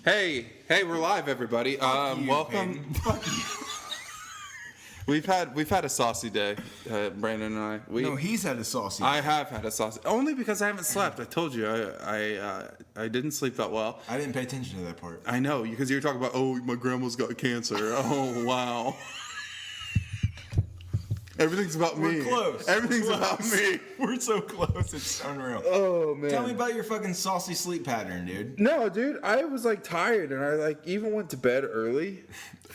Hey, we're live, everybody. Welcome. Fuck you. We've had a saucy day, Brandon and I. No, he's had a saucy. I have had a saucy, only because I haven't slept. I told you, I didn't sleep that well. I didn't pay attention to that part. I know, because you were talking about, my grandma's got cancer. Oh, wow. Everything's about me. We're close. Everything's We're about close. me. We're so close. It's unreal. Oh, man. Tell me about your fucking saucy sleep pattern, dude. No, dude, I was tired, and I even went to bed early.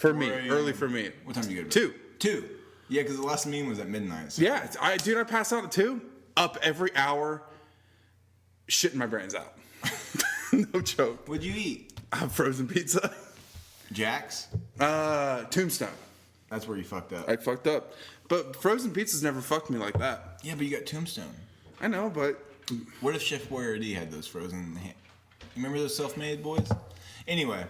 Early for me. What time did you go to bed? 2. 2. Yeah, because the last meeting was at midnight. So. Yeah, I pass out at 2. Up every hour, shitting my brains out. No joke. What'd you eat? Frozen pizza. Jack's? Tombstone. That's where you fucked up. I fucked up. But frozen pizzas never fucked me like that. Yeah, but you got Tombstone. I know, but... What if Chef Boyardee had those frozen... Remember those self-made boys? Anyway.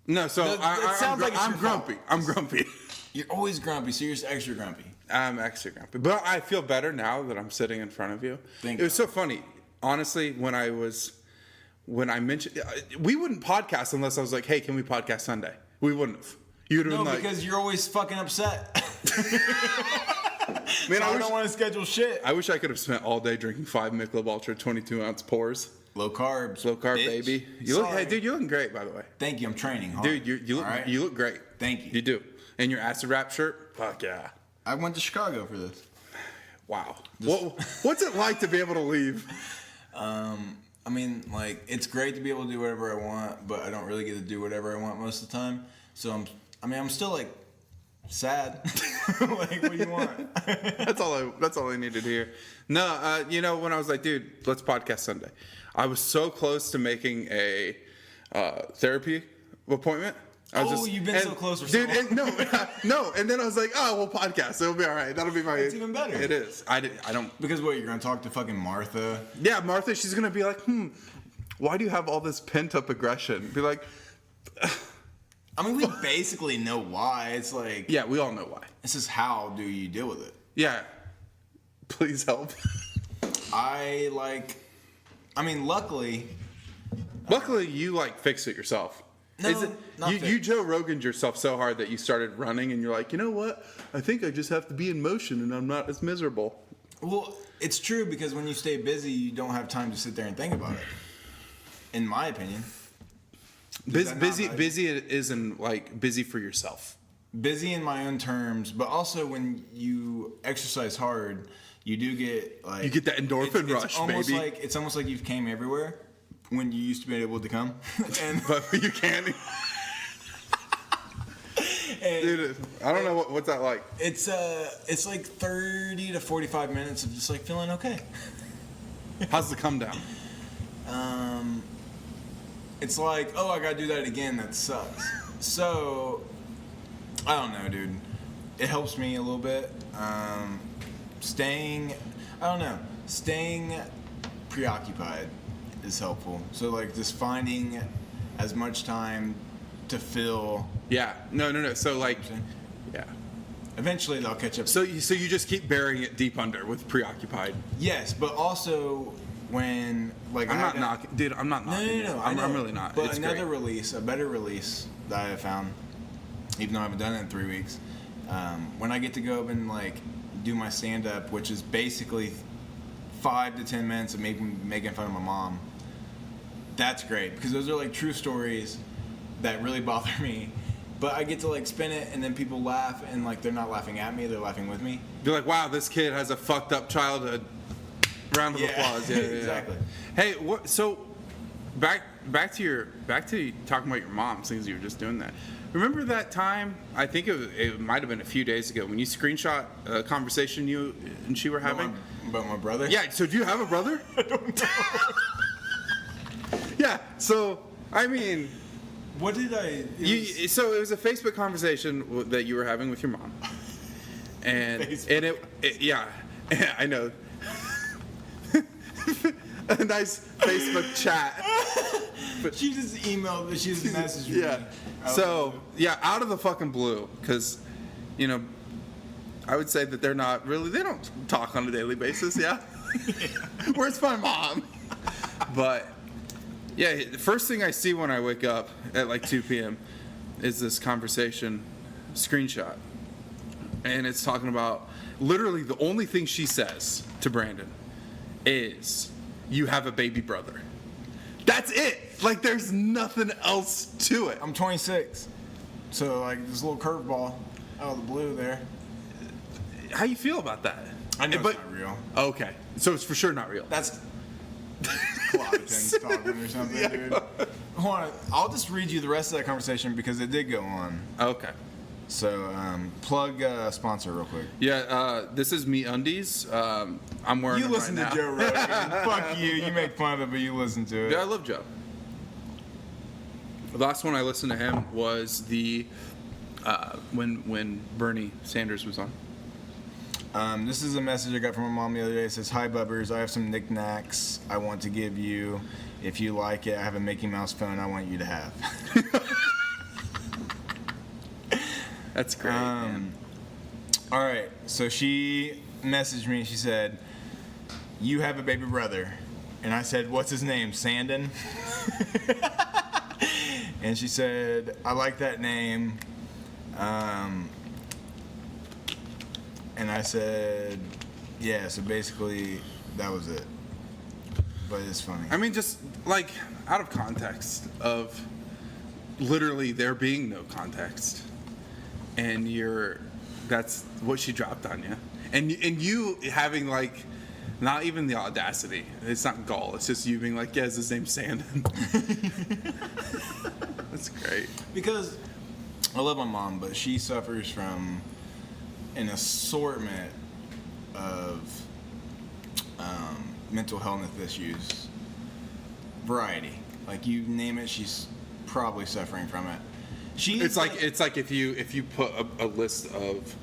No, so I'm grumpy. I'm grumpy. You're always grumpy, so you're just extra grumpy. I'm extra grumpy. But I feel better now that I'm sitting in front of you. It was so funny. Honestly, when I mentioned... We wouldn't podcast unless I was like, hey, can we podcast Sunday? We wouldn't have. You would have been like... No, because you're always fucking upset. Man, I don't want to schedule shit. I wish I could have spent all day drinking 5 Michelob Ultra 22-ounce pours. Low carb, baby. You look, hey, dude, you're looking great, by the way. Thank you. I'm training hard. Dude, you look great. Thank you. You do. And your acid rap shirt, fuck yeah. I went to Chicago for this. Wow. What's it like to be able to leave? I mean, it's great to be able to do whatever I want, but I don't really get to do whatever I want most of the time. So I'm still sad. What do you want? That's all I needed to hear. No, when I was like, dude, let's podcast Sunday. I was so close to making a therapy appointment. You've been so close for so long. No, and then I was like, we'll podcast. It'll be all right. That'll be my... It's even better. It is. I don't... Because what, you're going to talk to fucking Martha? Yeah, Martha, she's going to be like, why do you have all this pent-up aggression? Be like... I mean, we basically know why. It's like... Yeah, we all know why. It's just how do you deal with it? Yeah. Please help. Luckily... Luckily, you, fix it yourself. No, you Joe Rogan'd yourself so hard that you started running and you're like, you know what? I think I just have to be in motion and I'm not as miserable. Well, it's true because when you stay busy, you don't have time to sit there and think about it. In my opinion. Busy isn't busy for yourself. Busy in my own terms, but also when you exercise hard, you do get you get that endorphin rush, baby. It's almost like you've came everywhere when you used to be able to come, but you can't. Dude, I don't know what's that like. It's 30 to 45 minutes of just feeling okay. How's the come down? It's I gotta do that again. That sucks. So, I don't know, dude. It helps me a little bit. Staying preoccupied is helpful. So, just finding as much time to fill. Yeah. No. So, yeah. Eventually, they'll catch up. So you just keep burying it deep under with preoccupied. Yes, but also when I'm not knocking, dude. I'm not knocking. No. I'm really not. But it's another great. release, a better release that I have found, even though I haven't done it in 3 weeks, when I get to go up and do my stand up, which is basically 5 to 10 minutes of making fun of my mom. That's great because those are true stories that really bother me. But I get to spin it and then people laugh and they're not laughing at me, they're laughing with me. You're like, wow, this kid has a fucked up childhood. Round of applause. Yeah, exactly. Hey, so back to talking about your mom, since you were just doing that. Remember that time? I think it might have been a few days ago when you screenshot a conversation you and she were having about my brother. Yeah. So do you have a brother? I don't know. Yeah. So I mean, what did I? So it was a Facebook conversation that you were having with your mom, and it yeah, I know. A nice Facebook chat. But she just emailed me. She just messaged me. Yeah. So, out of the fucking blue, because, I would say that they don't talk on a daily basis, yeah? Where's my mom? But Yeah, the first thing I see when I wake up at like 2 p.m. is this conversation screenshot. And it's talking about literally the only thing she says to Brandon is, "You have a baby brother." That's it. Like, there's nothing else to it. I'm 26. So, like, this little curveball out of the blue there. How you feel about that? I know it's not real. Okay. So it's for sure not real. That's Clopton talking or something, Yeah. dude. Hold on. I'll just read you the rest of that conversation because it did go on. Okay. So, plug sponsor real quick. Yeah, this is Me Undies. I'm wearing You them listen right to now. Joe Rogan. Fuck you. You make fun of it, but you listen to it. Yeah, I love Joe. The last one I listened to him was the when Bernie Sanders was on. This is a message I got from my mom the other day. It says, "Hi, Bubbers. I have some knickknacks I want to give you. If you like it, I have a Mickey Mouse phone I want you to have." That's great. Man. All right. So she messaged me. She said, "You have a baby brother." And I said, "What's his name? Sandon?" And she said, "I like that name." And I said, "Yeah." So basically, that was it. But it's funny. I mean, just like out of context of literally there being no context, and that's what she dropped on you, and you having like not even the audacity. It's not gall. It's just you being like, "Yeah, his name's Sandon." That's great. Because I love my mom, but she suffers from an assortment of mental health issues. Variety. Like, you name it, she's probably suffering from it. It's like if you put a list of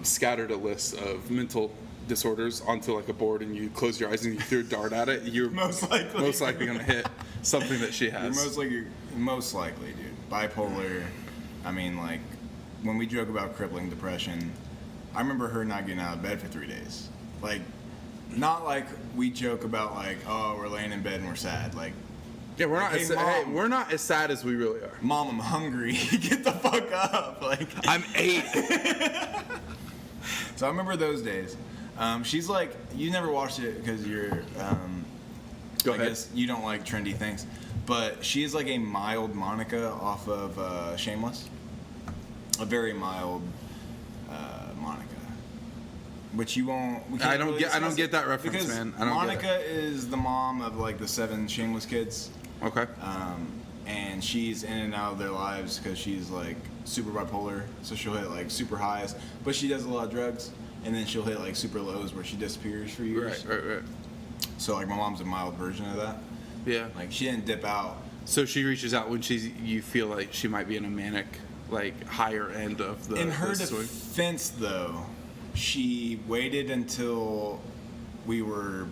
scattered a list of mental disorders onto like a board and you close your eyes and you threw a dart at it, you're most likely gonna hit something that she has. Most likely, dude. Bipolar. I mean, like, when we joke about crippling depression, I remember her not getting out of bed for 3 days. Like, not like we joke about like, oh, we're laying in bed and we're sad. Like, yeah, we're not. Hey, Mom. We're not as sad as we really are. "Mom, I'm hungry. Get the fuck up." Like, I'm 8. So I remember those days. She's like, you never watched it because you're, Go I ahead. guess you don't like trendy things. But she is like a mild Monica off of Shameless. A very mild Monica. Which you won't. We can't I don't really get discuss that it reference, because man. I don't Monica get it. is the mom of like the 7 Shameless kids. Okay. And she's in and out of their lives because she's like super bipolar, so she'll hit like super highs, but she does a lot of drugs, and then she'll hit like super lows where she disappears for years. Right. So like my mom's a mild version of that. Yeah. Like, she didn't dip out. So she reaches out when you feel like she might be in a manic, like higher end of the. In her the swing. defense, though, she waited until we were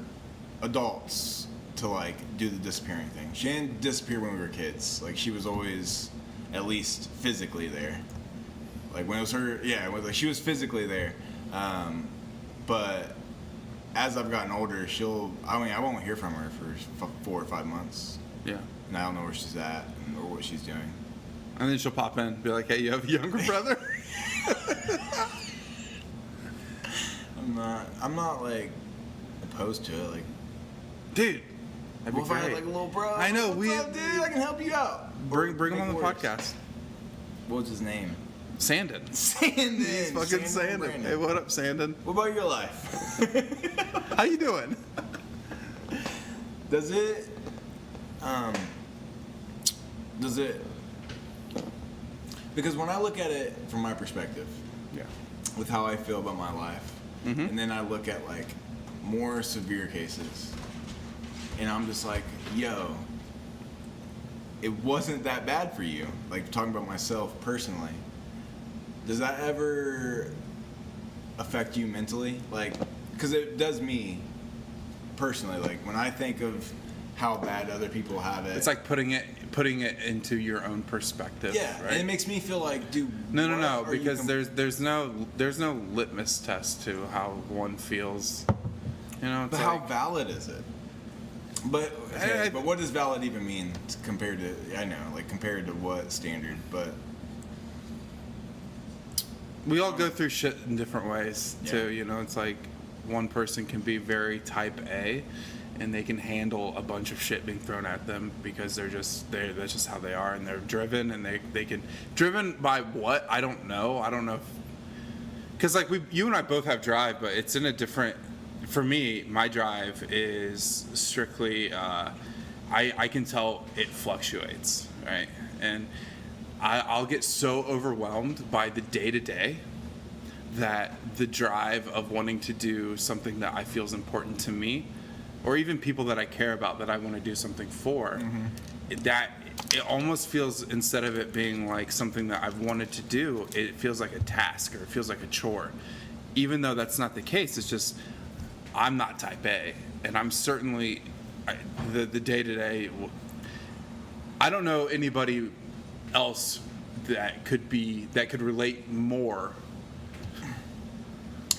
adults to like do the disappearing thing. She didn't disappear when we were kids. Like, she was always at least physically there. Like, when it was her, yeah, like she was physically there. But as I've gotten older, I won't hear from her for 4 or 5 months. Yeah. And I don't know where she's at or what she's doing. And then she'll pop in and be like, "Hey, you have a younger brother?" I'm not like opposed to it. Like, Dude, that'd be what if I had great. like a little bro? I know, What's up, dude? I can help you out. Bring him on the Make it worse. podcast. What's his name? Sandon. Sandon. He's fucking Sandon. Brandon. Hey, what up, Sandon? What about your life? How you doing? Does it because when I look at it from my perspective, Yeah. with how I feel about my life, and then I look at like more severe cases, and I'm just like, yo, it wasn't that bad for you. Like, talking about myself personally, does that ever affect you mentally? Like, because it does me personally. Like, when I think of how bad other people have it, It's like putting it into your own perspective. yeah, Right? and it makes me feel like, dude, No, what are you because there's no litmus test to how one feels. You know, it's But like, how valid is it? But but what does valid even mean compared to? I know, like compared to what standard? But we all go through shit in different ways too. Yeah. You know, it's like one person can be very type A, and they can handle a bunch of shit being thrown at them because that's just how they are, and they're driven, and they can driven by what I don't know. I don't know because like you and I both have drive, but it's in a different. For me, my drive is strictly, I can tell it fluctuates, right? And I'll get so overwhelmed by the day-to-day that the drive of wanting to do something that I feel is important to me, or even people that I care about that I want to do something for, that it almost feels, instead of it being like something that I've wanted to do, it feels like a task, or it feels like a chore. Even though that's not the case, it's just... I'm not type A, and I'm certainly the day-to-day. I don't know anybody else that could relate more.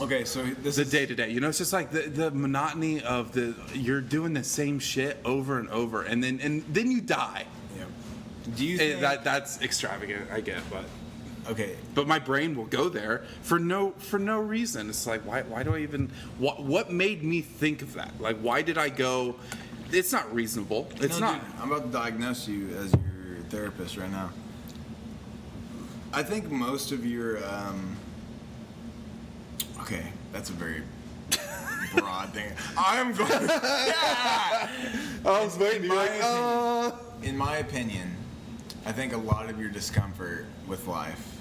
Okay, so this is day-to-day. You know, it's just like the monotony of you're doing the same shit over and over, and then you die. Yeah. Do you think that's extravagant? I get, but. Okay. But my brain will go there for no reason. It's like, why do I even... What made me think of that? Like, why did I go... It's not reasonable. It's not... Dude, I'm about to diagnose you as your therapist right now. I think most of your... Okay, that's a very broad thing. I'm going... Yeah! I was waiting. In my opinion, I think a lot of your discomfort with life...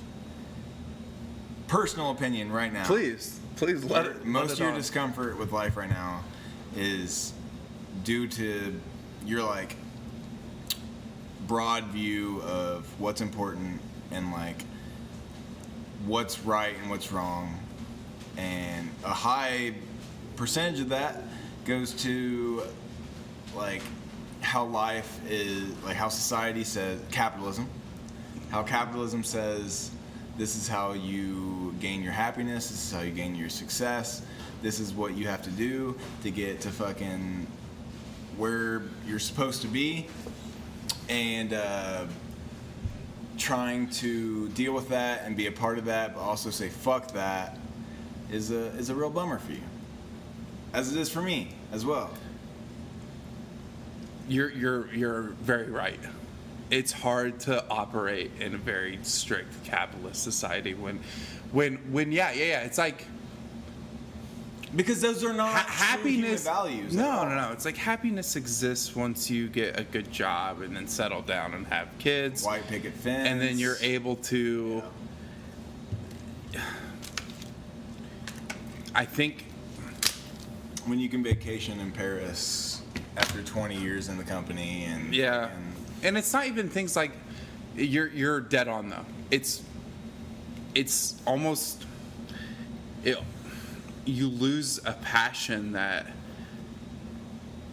Personal opinion right now. Please let it. Most of your discomfort with life right now is due to your like broad view of what's important and like what's right and what's wrong, and a high percentage of that goes to like how life is, like how society says capitalism, how capitalism says. This is how you gain your happiness. This is how you gain your success. This is what you have to do to get to fucking where you're supposed to be. And trying to deal with that and be a part of that, but also say fuck that, is a real bummer for you. As it is for me as well. You're very right. It's hard to operate in a very strict capitalist society when it's like, because those are not happiness values. No. It's like happiness exists once you get a good job and then settle down and have kids. White picket fence. And then you're able to. Yeah. I think when you can vacation in Paris after 20 years in the company and yeah. And it's not even things like you're dead on though. It's almost you lose a passion that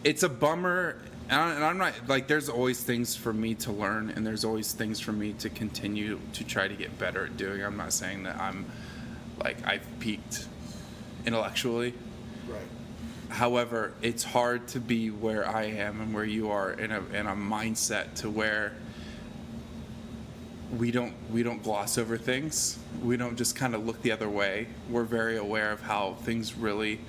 it's a bummer. And I'm not like, there's always things for me to learn, and there's always things for me to continue to try to get better at doing. I'm not saying that I'm like I've peaked intellectually. Right. However, it's hard to be where I am and where you are in a mindset to where we don't gloss over things. We don't just kind of look the other way. We're very aware of how things really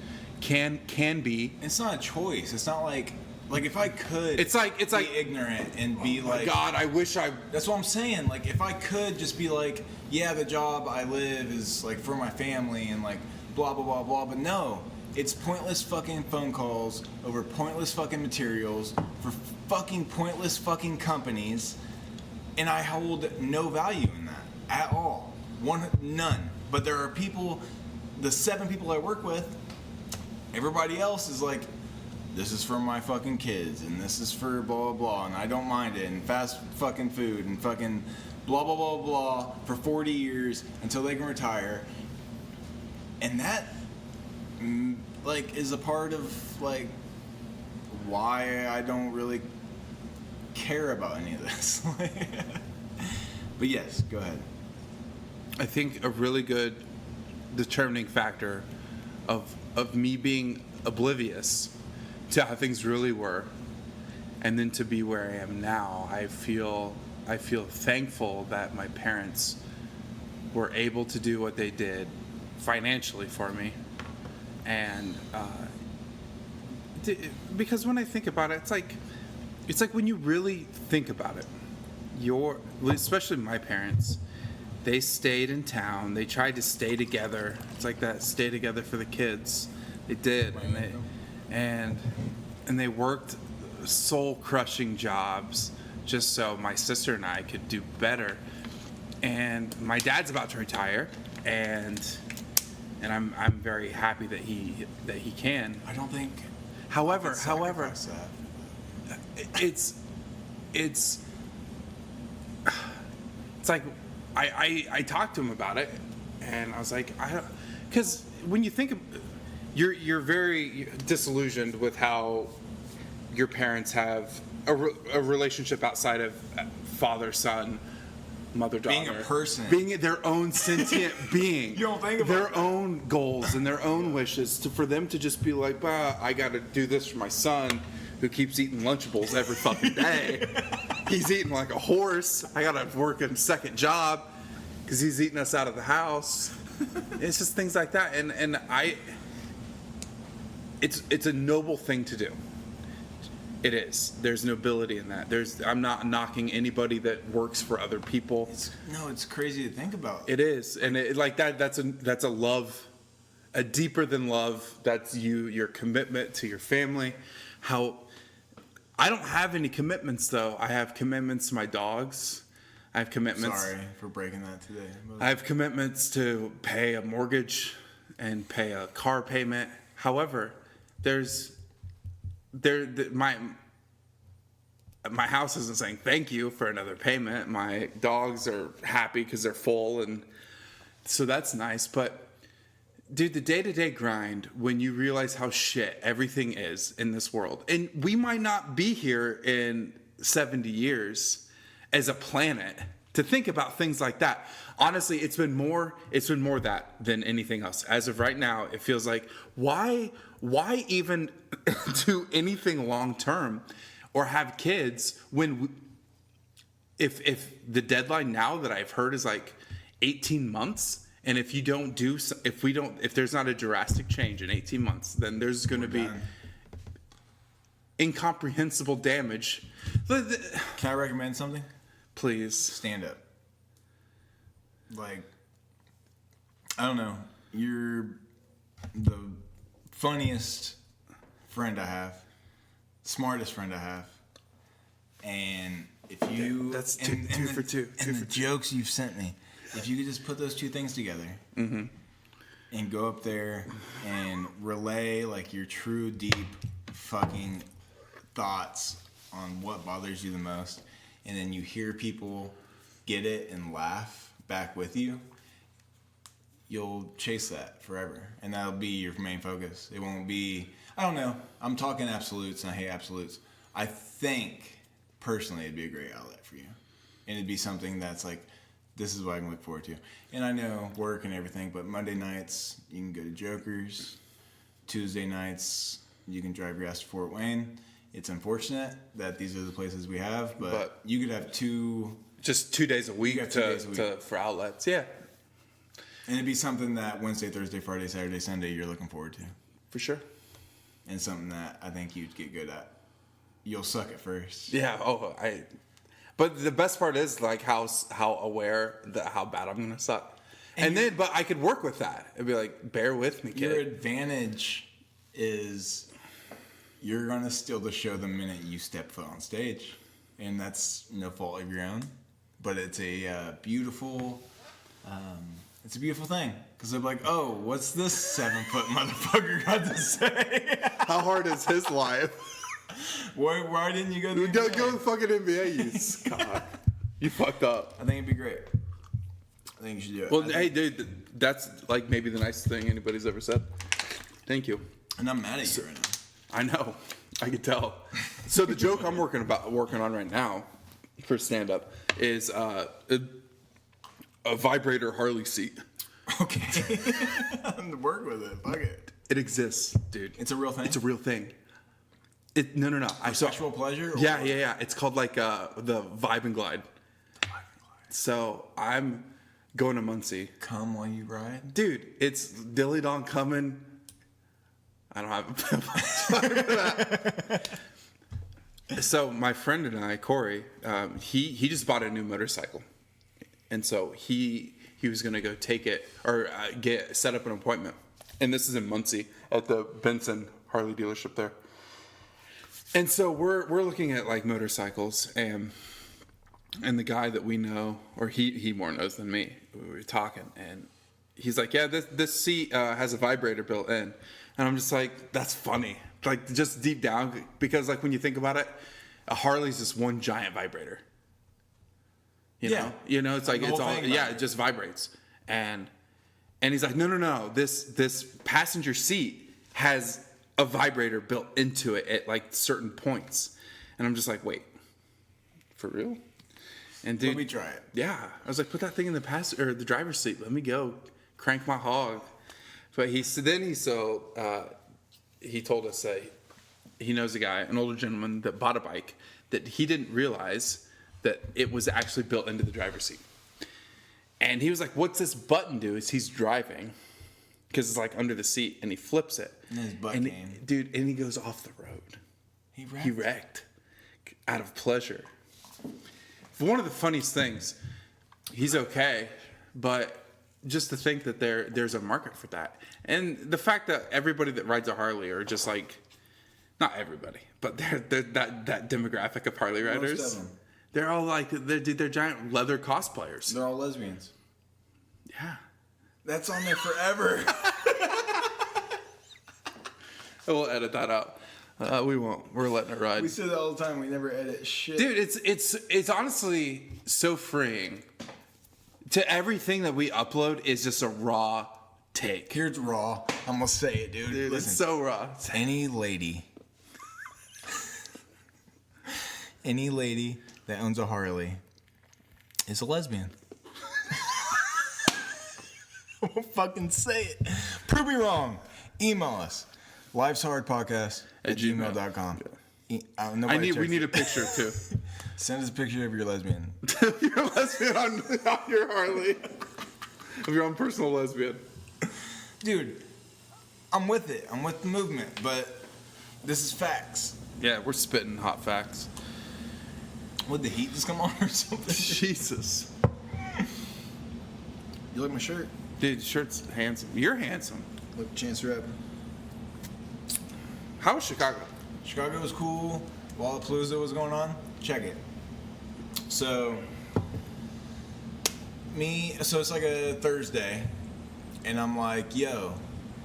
can be. It's not a choice. It's not like if I could it's like be ignorant and be like, God, I wish I... That's what I'm saying. Like, if I could just be like, yeah, the job I live is like for my family and like blah blah blah blah, but no. It's pointless fucking phone calls over pointless fucking materials for fucking pointless fucking companies, and I hold no value in that at all. None. But there are people, the 7 people I work with, everybody else is like, this is for my fucking kids, and this is for blah blah blah, and I don't mind it, and fast fucking food, and fucking blah blah blah blah for 40 years until they can retire, and that like is a part of like why I don't really care about any of this. But yes, go ahead. I think a really good determining factor of me being oblivious to how things really were and then to be where I am now, I feel thankful that my parents were able to do what they did financially for me, and because when I think about it, it's like when you really think about it, especially my parents, they stayed in town. They tried to stay together. It's like that, stay together for the kids. They did, and they worked soul-crushing jobs just so my sister and I could do better. And my dad's about to retire, and I'm very happy that he can. I don't think. However, it's like I talked to him about it, and I was like, because when you think of, you're very disillusioned with how your parents have a relationship outside of father son, mother daughter, being a person, being their own sentient being. You don't think about their that. own goals and their own wishes. For them to just be like, bah, I got to do this for my son, who keeps eating Lunchables every fucking day. He's eating like a horse. I got to work a second job because he's eating us out of the house. It's just things like that, and it's a noble thing to do. It is. There's nobility in that. I'm not knocking anybody that works for other people. It's crazy to think about. It is, and like that. That's a love, a deeper than love. That's your commitment to your family. How I don't have any commitments though. I have commitments to my dogs. I have commitments. Sorry for breaking that today. I have commitments to pay a mortgage and pay a car payment. However, my house isn't saying thank you for another payment. My dogs are happy because they're full, and so that's nice. But dude, the day-to-day grind, when you realize how shit everything is in this world, and we might not be here in 70 years as a planet to think about things like that. Honestly, it's been more that than anything else. As of right now, it feels like why even do anything long term or have kids when if the deadline now that I've heard is like 18 months, and if there's not a drastic change in 18 months, then there's going to be incomprehensible damage. Can I recommend something? Please. Stand up. Like, I don't know. You're the funniest friend I have, smartest friend I have, and if you that's two for two. And the jokes you've sent me, if you could just put those two things together, and go up there and relay like your true deep fucking thoughts on what bothers you the most, and then you hear people get it and laugh back with you, you'll chase that forever, and that'll be your main focus. It won't be, I don't know, I'm talking absolutes, and I hate absolutes. I think personally it'd be a great outlet for you, and it'd be something that's like, this is what I can look forward to. And I know work and everything, but Monday nights you can go to Joker's, Tuesday nights you can drive your ass to Fort Wayne. It's unfortunate that these are the places we have, but you could have just 2 days a week, for outlets. Yeah. And it'd be something that Wednesday, Thursday, Friday, Saturday, Sunday you're looking forward to. For sure. And something that I think you'd get good at. You'll suck at first. Yeah. But the best part is like how aware that how bad I'm gonna suck. But I could work with that. It'd be like, bear with me, kid. Your advantage is you're gonna steal the show the minute you step foot on stage. And that's no fault of your own. But it's a beautiful thing, because they're like, oh, what's this 7-foot motherfucker got to say? How hard is his life? Why didn't you go to the NBA? Go to the fucking NBA, God. You fucked up. I think it'd be great. I think you should do it. Well, hey, dude, that's like maybe the nicest thing anybody's ever said. Thank you. And I'm mad at you right now. I know. I can tell. So the joke I'm working on right now for stand-up is a vibrator Harley seat. Okay. Work with it. Fuck it. It exists, dude. It's a real thing? It's a real thing. No. Sexual pleasure? Or Yeah. It's called like the Vibe and Glide. So I'm going to Muncie. Come while you ride? Dude, it's Dilly Dong coming. I don't have a for that. So my friend and I, Corey, he just bought a new motorcycle. And so he was going to go take it or set up an appointment. And this is in Muncie at the Benson Harley dealership there. And so we're looking at like motorcycles and the guy that we know, or he more knows than me, we were talking and he's like, yeah, this seat has a vibrator built in. And I'm just like, that's funny. Like just deep down, because like when you think about it, a Harley's just one giant vibrator. You know, it's like, it's all, it just vibrates. And he's like, no, this passenger seat has a vibrator built into it at like certain points. And I'm just like, wait, for real? And dude, let me try it. Yeah. I was like, put that thing in the driver's seat. Let me go crank my hog. But he told us that he knows a guy, an older gentleman that bought a bike that he didn't realize that it was actually built into the driver's seat. And he was like, what's this button do? Is he's driving because it's like under the seat and he flips it. And his butt came. Dude, and he goes off the road. He wrecked out of pleasure. One of the funniest things, he's okay, but just to think that there's a market for that. And the fact that everybody that rides a Harley are just like, not everybody, but they're that demographic of Harley riders. Most of them. They're all like, they're giant leather cosplayers. They're all lesbians. Yeah. That's on there forever. We'll edit that out. We won't. We're letting it ride. We say that all the time. We never edit shit. Dude, it's honestly so freeing. To everything that we upload is just a raw take. Here's raw. I'm gonna say it, dude. Dude, listen, it's so raw. Any lady that owns a Harley is a lesbian. I won't fucking say it. Prove me wrong. Email us. lifeshardpodcast@gmail.com. We need a picture too. Send us a picture of your lesbian. You're a lesbian on your Harley. Of your own personal lesbian. Dude, I'm with it. I'm with the movement, but this is facts. Yeah, we're spitting hot facts. Would the heat just come on or something? Jesus. You like my shirt? Dude, the shirt's handsome. You're handsome. Look, Chance the Rapper. How was Chicago? Chicago was cool. Lollapalooza was going on. Check it. So it's like a Thursday, and I'm like, yo,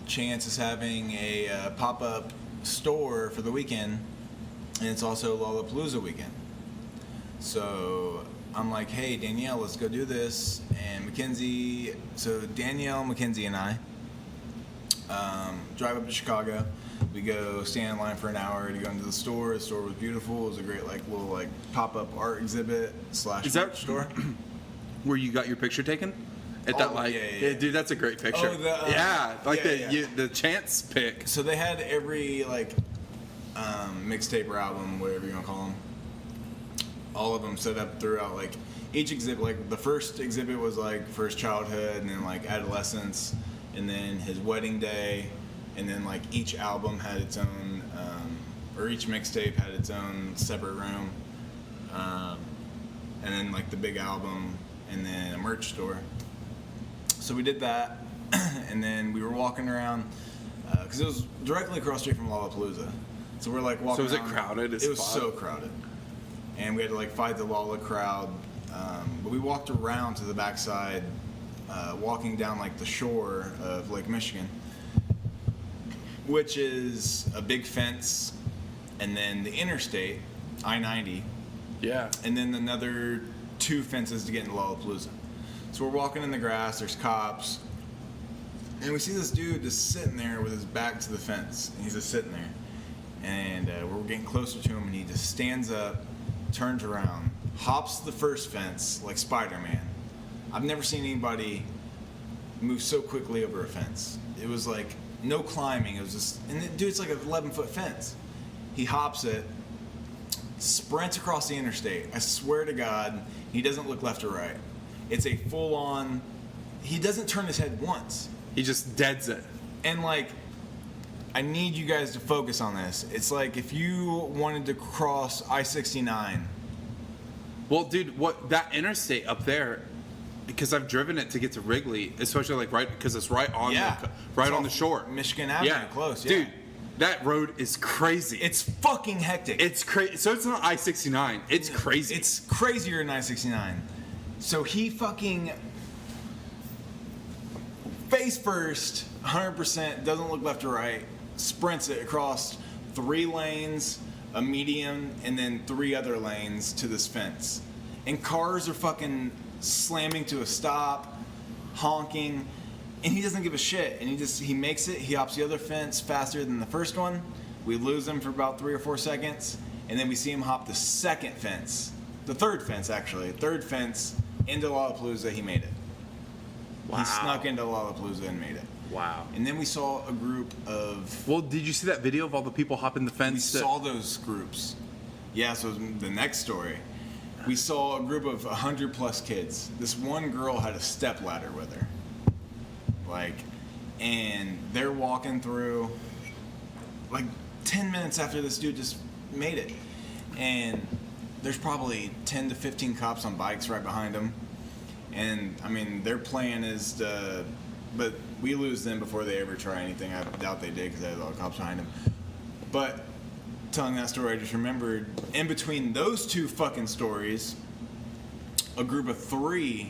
Chance is having a pop-up store for the weekend, and it's also Lollapalooza weekend. So I'm like, hey, Danielle, let's go do this. And Mackenzie, so Danielle, Mackenzie, and I drive up to Chicago. We go stand in line for an hour to go into the store. The store was beautiful. It was a great little pop-up art exhibit / store. Where you got your picture taken? At that yeah. Dude, that's a great picture. The Chance pic. So they had every mixtape or album, whatever you want to call them. All of them set up throughout each exhibit. Like the first exhibit was for his childhood, and then adolescence, and then his wedding day. And then each album had its own, or each mixtape had its own separate room. And then the big album, and then a merch store. So we did that, and then we were walking around, because it was directly across the street from Lollapalooza. So we're walking So was it around. crowded as It was fuck? so crowded. And we had to fight the Lolla crowd. But we walked around to the backside, walking down the shore of Lake Michigan, which is a big fence, and then the interstate, I-90. Yeah. And then another 2 fences to get into Lollapalooza. So we're walking in the grass, there's cops, and we see this dude just sitting there with his back to the fence, and he's just sitting there. And we're getting closer to him, and he just stands up, turns around, hops the first fence like Spider-Man. I've never seen anybody move so quickly over a fence. It was no climbing. It was just, and the dude's an 11-foot fence. He hops it, sprints across the interstate. I swear to God, he doesn't look left or right. It's a full-on. He doesn't turn his head once. He just deads it. And like, I need you guys to focus on this. It's like if you wanted to cross I-69. Well, dude, what that interstate up there, because I've driven it to get to Wrigley, especially like right because it's right on the shore. Michigan Avenue, close. Yeah. Dude, that road is crazy. It's fucking hectic. It's crazy. So it's not I-69. It's crazy. It's crazier than I-69. So he fucking face first, 100%, doesn't look left or right, sprints it across 3 lanes, a medium, and then 3 other lanes to this fence. And cars are fucking slamming to a stop, honking, and he doesn't give a shit. And he makes it, he hops the other fence faster than the first one. We lose him for about 3 or 4 seconds, and then we see him hop the second fence. The third fence, actually. Third fence into Lollapalooza, he made it. Wow. He snuck into Lollapalooza and made it. Wow. And then we saw a group of... Well, did you see that video of all the people hopping the fence? We saw those groups. Yeah, so the next story. We saw a group of 100+ kids. This one girl had a stepladder with her. Like, and they're walking through, like, 10 minutes after this dude just made it. And there's probably 10 to 15 cops on bikes right behind him. And, I mean, their plan is to... But we lose them before they ever try anything. I doubt they did because they had a lot of cops behind them. But telling that story, I just remembered, in between those 2 fucking stories, a group of 3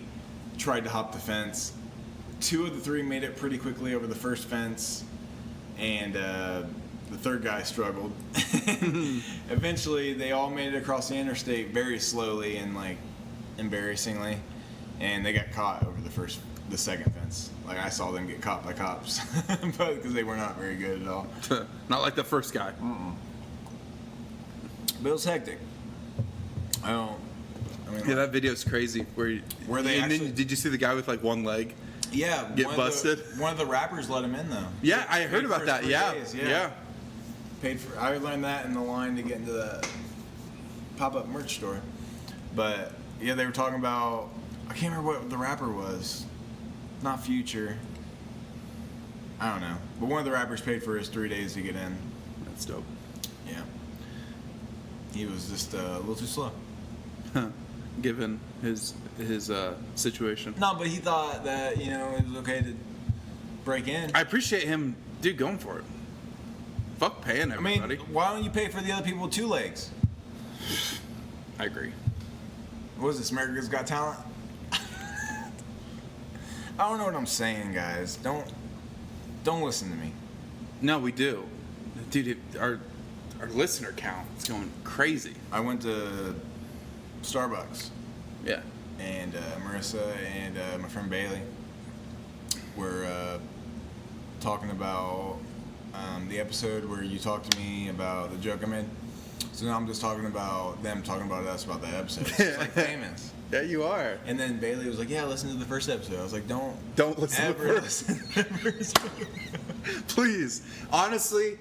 tried to hop the fence. 2 of the 3 made it pretty quickly over the first fence. And the third guy struggled. Eventually, they all made it across the interstate very slowly and, like, embarrassingly. And they got caught over the second fence. Like, I saw them get caught by cops, but because they were not very good at all. Not like the first guy. But it was hectic. Yeah, that video's crazy. Where they actually, then, did you see the guy with like one leg? Yeah, get busted. One of the rappers let him in though. Yeah, I heard about that. Yeah. Paid for. I learned that in the line to get into the pop-up merch store. But yeah, they were talking about. I can't remember what the rapper was. Not Future. I don't know. But one of the rappers paid for his 3 days to get in. That's dope. Yeah. He was just a little too slow. Given his situation. No, but he thought that, it was okay to break in. I appreciate him, dude, going for it. Fuck paying everybody. I mean, why don't you pay for the other people with 2 legs? I agree. What is this, America's Got Talent? I don't know what I'm saying, guys. Don't listen to me. No, we do. Dude, our listener count is going crazy. I went to Starbucks. Yeah. And Marissa and my friend Bailey were talking about the episode where you talked to me about the joke I made. So now I'm just talking about them talking about us about that episode. It's like famous. Yeah, you are. And then Bailey was like, "Yeah, listen to the first episode." I was like, "Don't listen ever to the first. listen to the first." Please, honestly,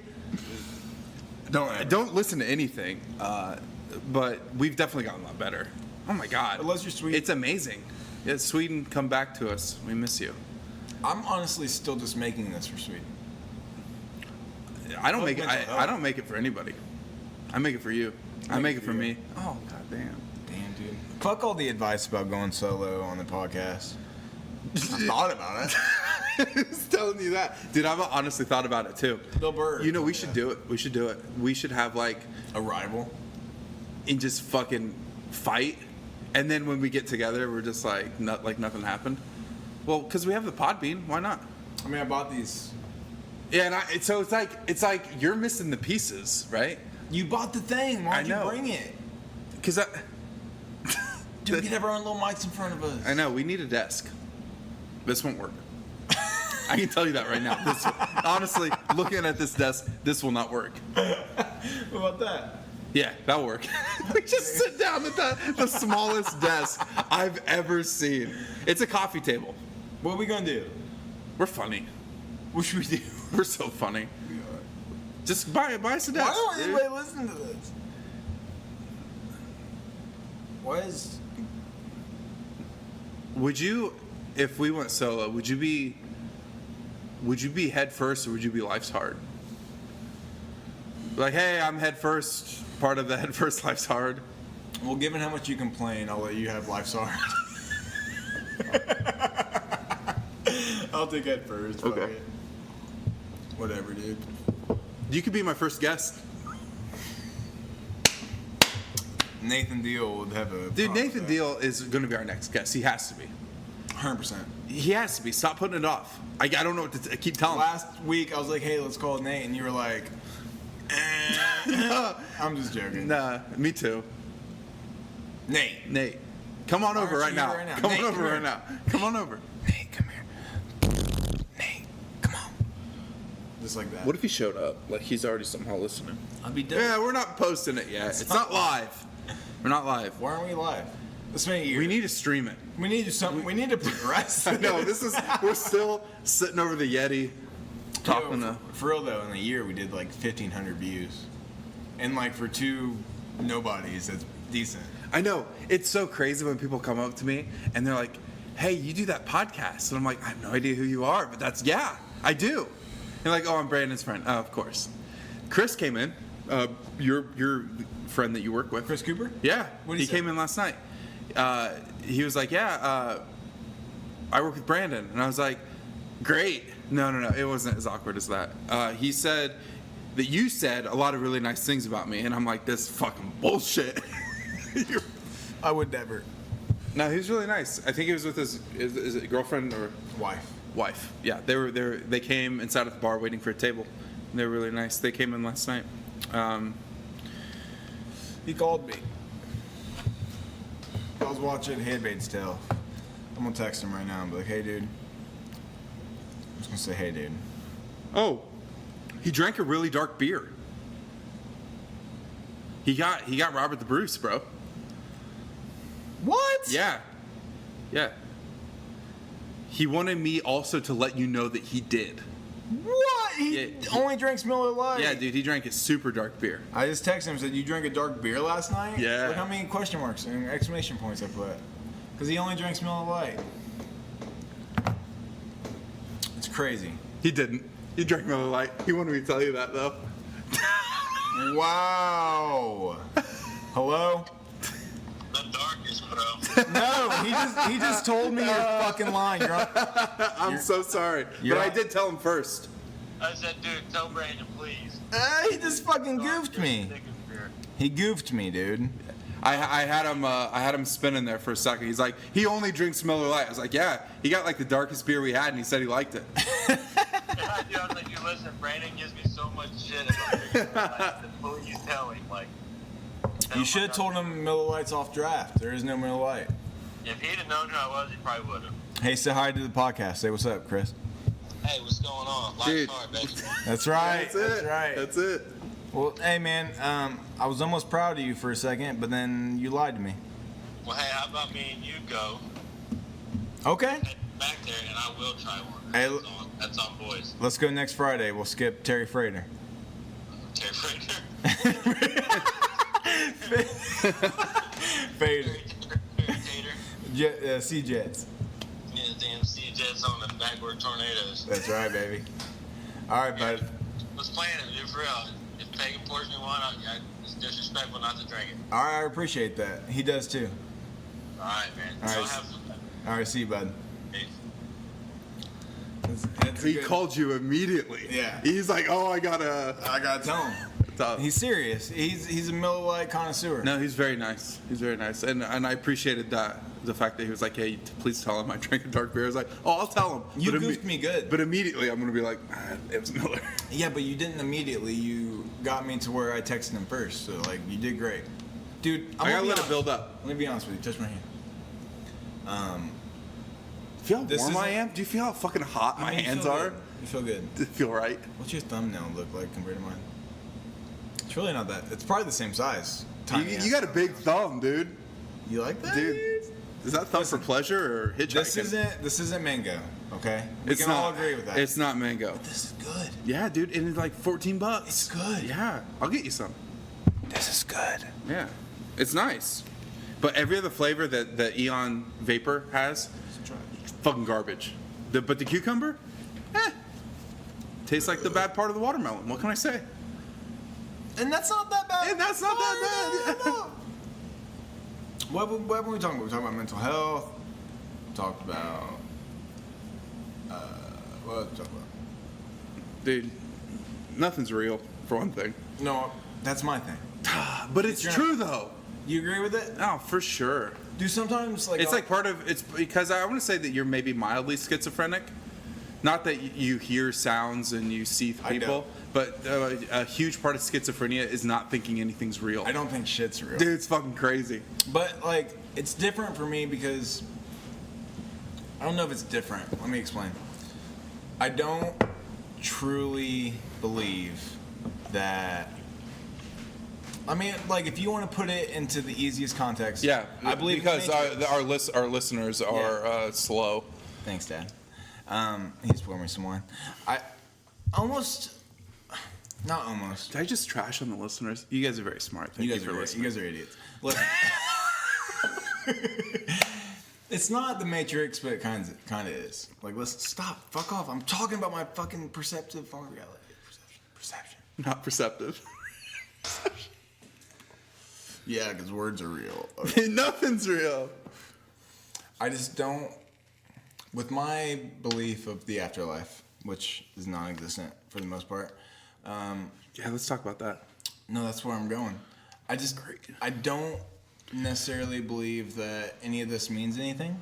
don't listen to anything. But we've definitely gotten a lot better. Oh my God! Unless you're Sweden, it's amazing. Yeah, Sweden, come back to us. We miss you. I'm honestly still just making this for Sweden. I don't make it. I don't make it for anybody. I make it for you. I make it for me. Oh God damn. Damn, dude. Fuck all the advice about going solo on the podcast. I thought about it. Who's telling you that? Dude, I've honestly thought about it too. Bill Burr. We should do it. We should do it. We should have like a rival and just fucking fight. And then when we get together, we're just like nothing happened. Well, because we have the Podbean. Why not? I mean, I bought these. Yeah, and so it's like you're missing the pieces, right? You bought the thing. Why don't you bring it? Because Dude, we can have our own little mics in front of us. I know. We need a desk. This won't work. I can tell you that right now. Honestly, looking at this desk, this will not work. What about that? Yeah, that'll work. We just sit down at the smallest desk I've ever seen. It's a coffee table. What are we going to do? We're funny. What should we do? We're so funny. Just buy us a desk. Why don't dude. anybody listen to this? What is? Would you, if we went solo, would you be head first or would you be life's hard? Like, hey, I'm head first, part of the head first life's hard. Well, given how much you complain, I'll let you have life's hard. I'll take head first. Okay. Fuck it. Whatever, dude. You could be my first guest. Nathan Deal would have a. Dude, Nathan Deal is going to be our next guest. He has to be. 100%. He has to be. Stop putting it off. I don't know what to keep telling him. Last week, I was like, hey, let's call Nate. And you were like, I'm just joking. Nah, me too. Nate. Come on over right now. Come Nate, on over come right here. now. Come on over. Nate, come here. Nate, come on. Just like that. What if he showed up? Like he's already somehow listening. I'll be done. Yeah, we're not posting it yet. It's not live. We're not live. Why aren't we live? This been a year. We need to stream it. We need to something. We need to progress. I know. We're still sitting over the Yeti, talking to. For real though, in a year we did like 1,500 views, and like for two nobodies, that's decent. I know. It's so crazy when people come up to me and they're like, "Hey, you do that podcast?" And I'm like, "I have no idea who you are, but yeah, I do." And like, "Oh, I'm Brandon's friend." Oh, of course. Chris came in. Your friend that you work with. Chris Cooper? Yeah. What'd he he say? came in last night. He was like, "Yeah, I work with Brandon," and I was like, "Great." No, it wasn't as awkward as that. He said that you said a lot of really nice things about me, and I'm like, "This is fucking bullshit." I would never. No, he was really nice. I think he was with his is it girlfriend or Wife. Yeah, they came and sat at the bar waiting for a table. And they were really nice. They came in last night. He called me. I was watching Handmaid's Tale. I'm gonna text him right now and be like, "Hey, dude." I'm just gonna say, "Hey, dude." Oh, he drank a really dark beer. He got Robert the Bruce, bro. What? Yeah. He wanted me also to let you know that he did. What? He Yeah. only drinks Miller Lite. Yeah, dude, he drank a super dark beer. I just texted him and said, "You drank a dark beer last night?" Yeah. Look how many question marks and exclamation points I put. Because he only drinks Miller Lite. It's crazy. He didn't. He drank Miller Lite. He wanted me to tell you that though. Wow. Hello? The darkest, bro. No, he just told me you're fucking lying. I'm so sorry, you're but I on- did tell him first. I said, dude, tell Brandon, please. He just fucking goofed me. Thickest beer. He goofed me, dude. I had him spinning there for a second. He's like, he only drinks Miller Lite. I was like, yeah. He got like the darkest beer we had, and he said he liked it. Yeah, dude, I was like, dude, listen, Brandon gives me so much shit about drinking Miller Lite, please tell him, like. You should have told him Miller Lite's off draft. There is no Miller Lite. If he'd have known who I was, he probably would have. Hey, say hi to the podcast. Say what's up, Chris. Hey, what's going on? Life's Dude. hard, baby. That's right. That's it. right. That's it. Well, hey, man, I was almost proud of you for a second, but then you lied to me. Well, hey, how about me and you go Okay. head back there, and I will try one. Hey, That's on boys. Let's go next Friday. We'll skip Terry Frater. Terry Frater. Fader. Tater. Sea Jets. Yeah, damn sea jets on the backward tornadoes. That's right, baby. All right, bud. Let's plan it, dude, for real. If Pagan pours me one, it's disrespectful not to drink it. All right, I appreciate that. He does too. All right, man. All So right. have some fun. All right, see you, bud. Peace. That's He good. called you immediately. Yeah. He's like, oh, I gotta. tell him. He's serious. He's a Miller Lite connoisseur. No, he's very nice. He's very nice, and I appreciated that, the fact that he was like, "Hey, please tell him I drank a dark beer." I was like, "Oh, I'll tell him." You But goofed me good. But immediately, I'm gonna be like, "It was Miller." Yeah, but you didn't immediately. You got me to where I texted him first. So like, you did great, dude. I gotta let it build up. Let me be honest with you. Touch my hand. Feel how This warm I isn't- am? Do you feel how fucking hot my I mean, you hands feel are? good. You feel good. Does it feel right? What's your thumbnail look like compared to mine? It's really not that. It's probably the same size. Tiny You ass got a big thumbnails. thumb, dude. You like that, Dude, Is that thumb for pleasure or hitchhiking? This isn't mango, okay? We It's can all not. agree with that. It's not mango. This is good. Yeah, dude, and it's like $14. It's good. Yeah, I'll get you some. This is good. Yeah, it's nice. But every other flavor that the Eon Vapor has, fucking garbage. But the cucumber, tastes like the bad part of the watermelon. What can I say? And that's not that bad. And that's not that bad. No. What were we talking about? We talked about mental health. Talked about what else we talked about? Dude, nothing's real, for one thing. No, that's my thing. But it's true, though. You agree with it? Oh, for sure. Do sometimes like It's like part of it's because I want to say that you're maybe mildly schizophrenic. Not that you hear sounds and you see people, but a huge part of schizophrenia is not thinking anything's real. I don't think shit's real. Dude, it's fucking crazy. But like it's different for me because I don't know if it's different. Let me explain. I don't truly believe that. I mean, like, if you want to put it into the easiest context, Yeah, I believe because nature. our listeners are slow. Thanks, Dad. He just poured me some wine. I almost, not almost. Did I just trash on the listeners? You guys are very smart. Thank you, for listening. You guys are idiots. Listen, it's not the Matrix, but it kind of is. Like, listen, stop, fuck off. I'm talking about my fucking perceptive form of reality. Perception. Not perceptive. Yeah, because words are real. Nothing's real. I just don't. With my belief of the afterlife, which is non-existent for the most part. Yeah, let's talk about that. No, that's where I'm going. I don't necessarily believe that any of this means anything,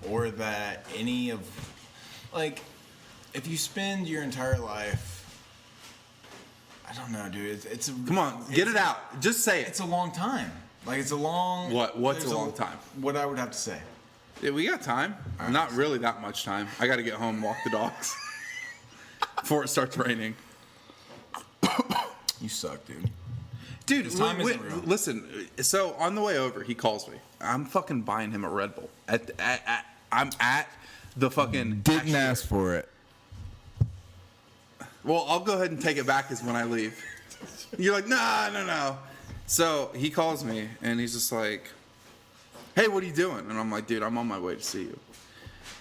or that any of, like, if you spend your entire life. I don't know, dude. Come on, get it out. Just say it. It's a long time. Like, it's a long. What's a long time? What I would have to say. Yeah, we got time. Right. Not really that much time. I got to get home and walk the dogs before it starts raining. You suck, dude. Dude, This time isn't real. listen. So on the way over, he calls me. I'm fucking buying him a Red Bull. I'm at the fucking. Didn't ask for it. Well, I'll go ahead and take it back as when I leave. You're like, no. So he calls me and he's just like, hey, what are you doing? And I'm like, dude, I'm on my way to see you.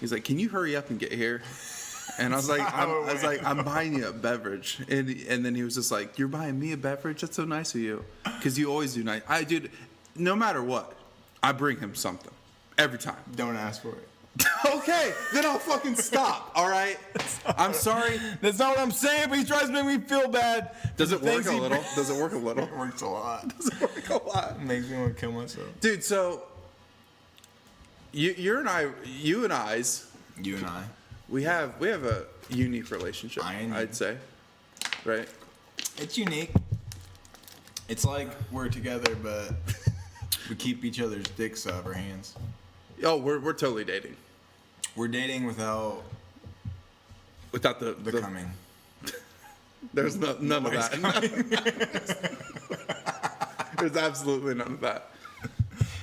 He's like, can you hurry up and get here? And I was like, I'm buying you a beverage. And then he was just like, you're buying me a beverage? That's so nice of you. Because you always do nice. Dude, no matter what, I bring him something. Every time. Don't ask for it. Okay, then I'll fucking stop, all right? I'm sorry. That's not what I'm saying, but he tries to make me feel bad. Does it work a little? Does it work a little? It works a lot. Does it work a lot? It makes me want to kill myself. Dude, so you and I, we have a unique relationship, I'd say, right? It's unique. It's like we're together, but we keep each other's dicks out of our hands. Oh, we're totally dating. We're dating without the coming. There's none of that. There's absolutely none of that.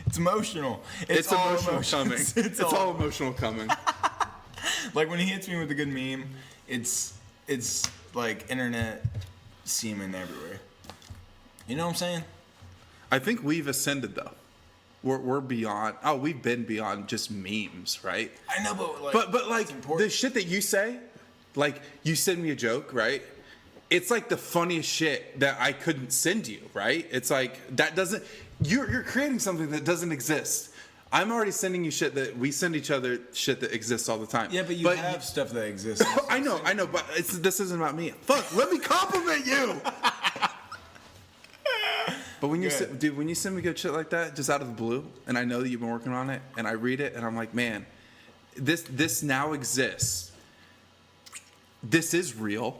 It's emotional. It's all emotional coming. It's all emotional coming. Like when he hits me with a good meme, it's like internet semen everywhere. You know what I'm saying? I think we've ascended though. We're beyond. Oh, we've been beyond just memes, right? I know, but like the shit that you say, like you send me a joke, right? It's like the funniest shit that I couldn't send you, right? It's like that doesn't. You're creating something that doesn't exist. I'm already sending you shit that we send each other shit that exists all the time. Yeah, but you have stuff that exists. I know, but this isn't about me. Fuck, let me compliment you. But when you send me good shit like that, just out of the blue, and I know that you've been working on it, and I read it, and I'm like, man, this now exists. This is real.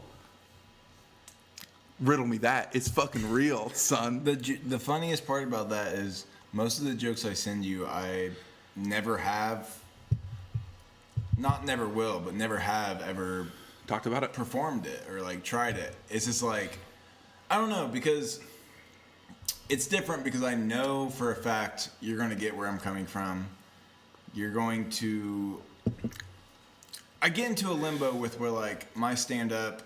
Riddle me that. It's fucking real, son. The funniest part about that is most of the jokes I send you, I never have, not never will, but never have ever talked about it, performed it, or like tried it. It's just like, I don't know, because it's different because I know for a fact you're going to get where I'm coming from. you're going to. I get into a limbo with where like my stand up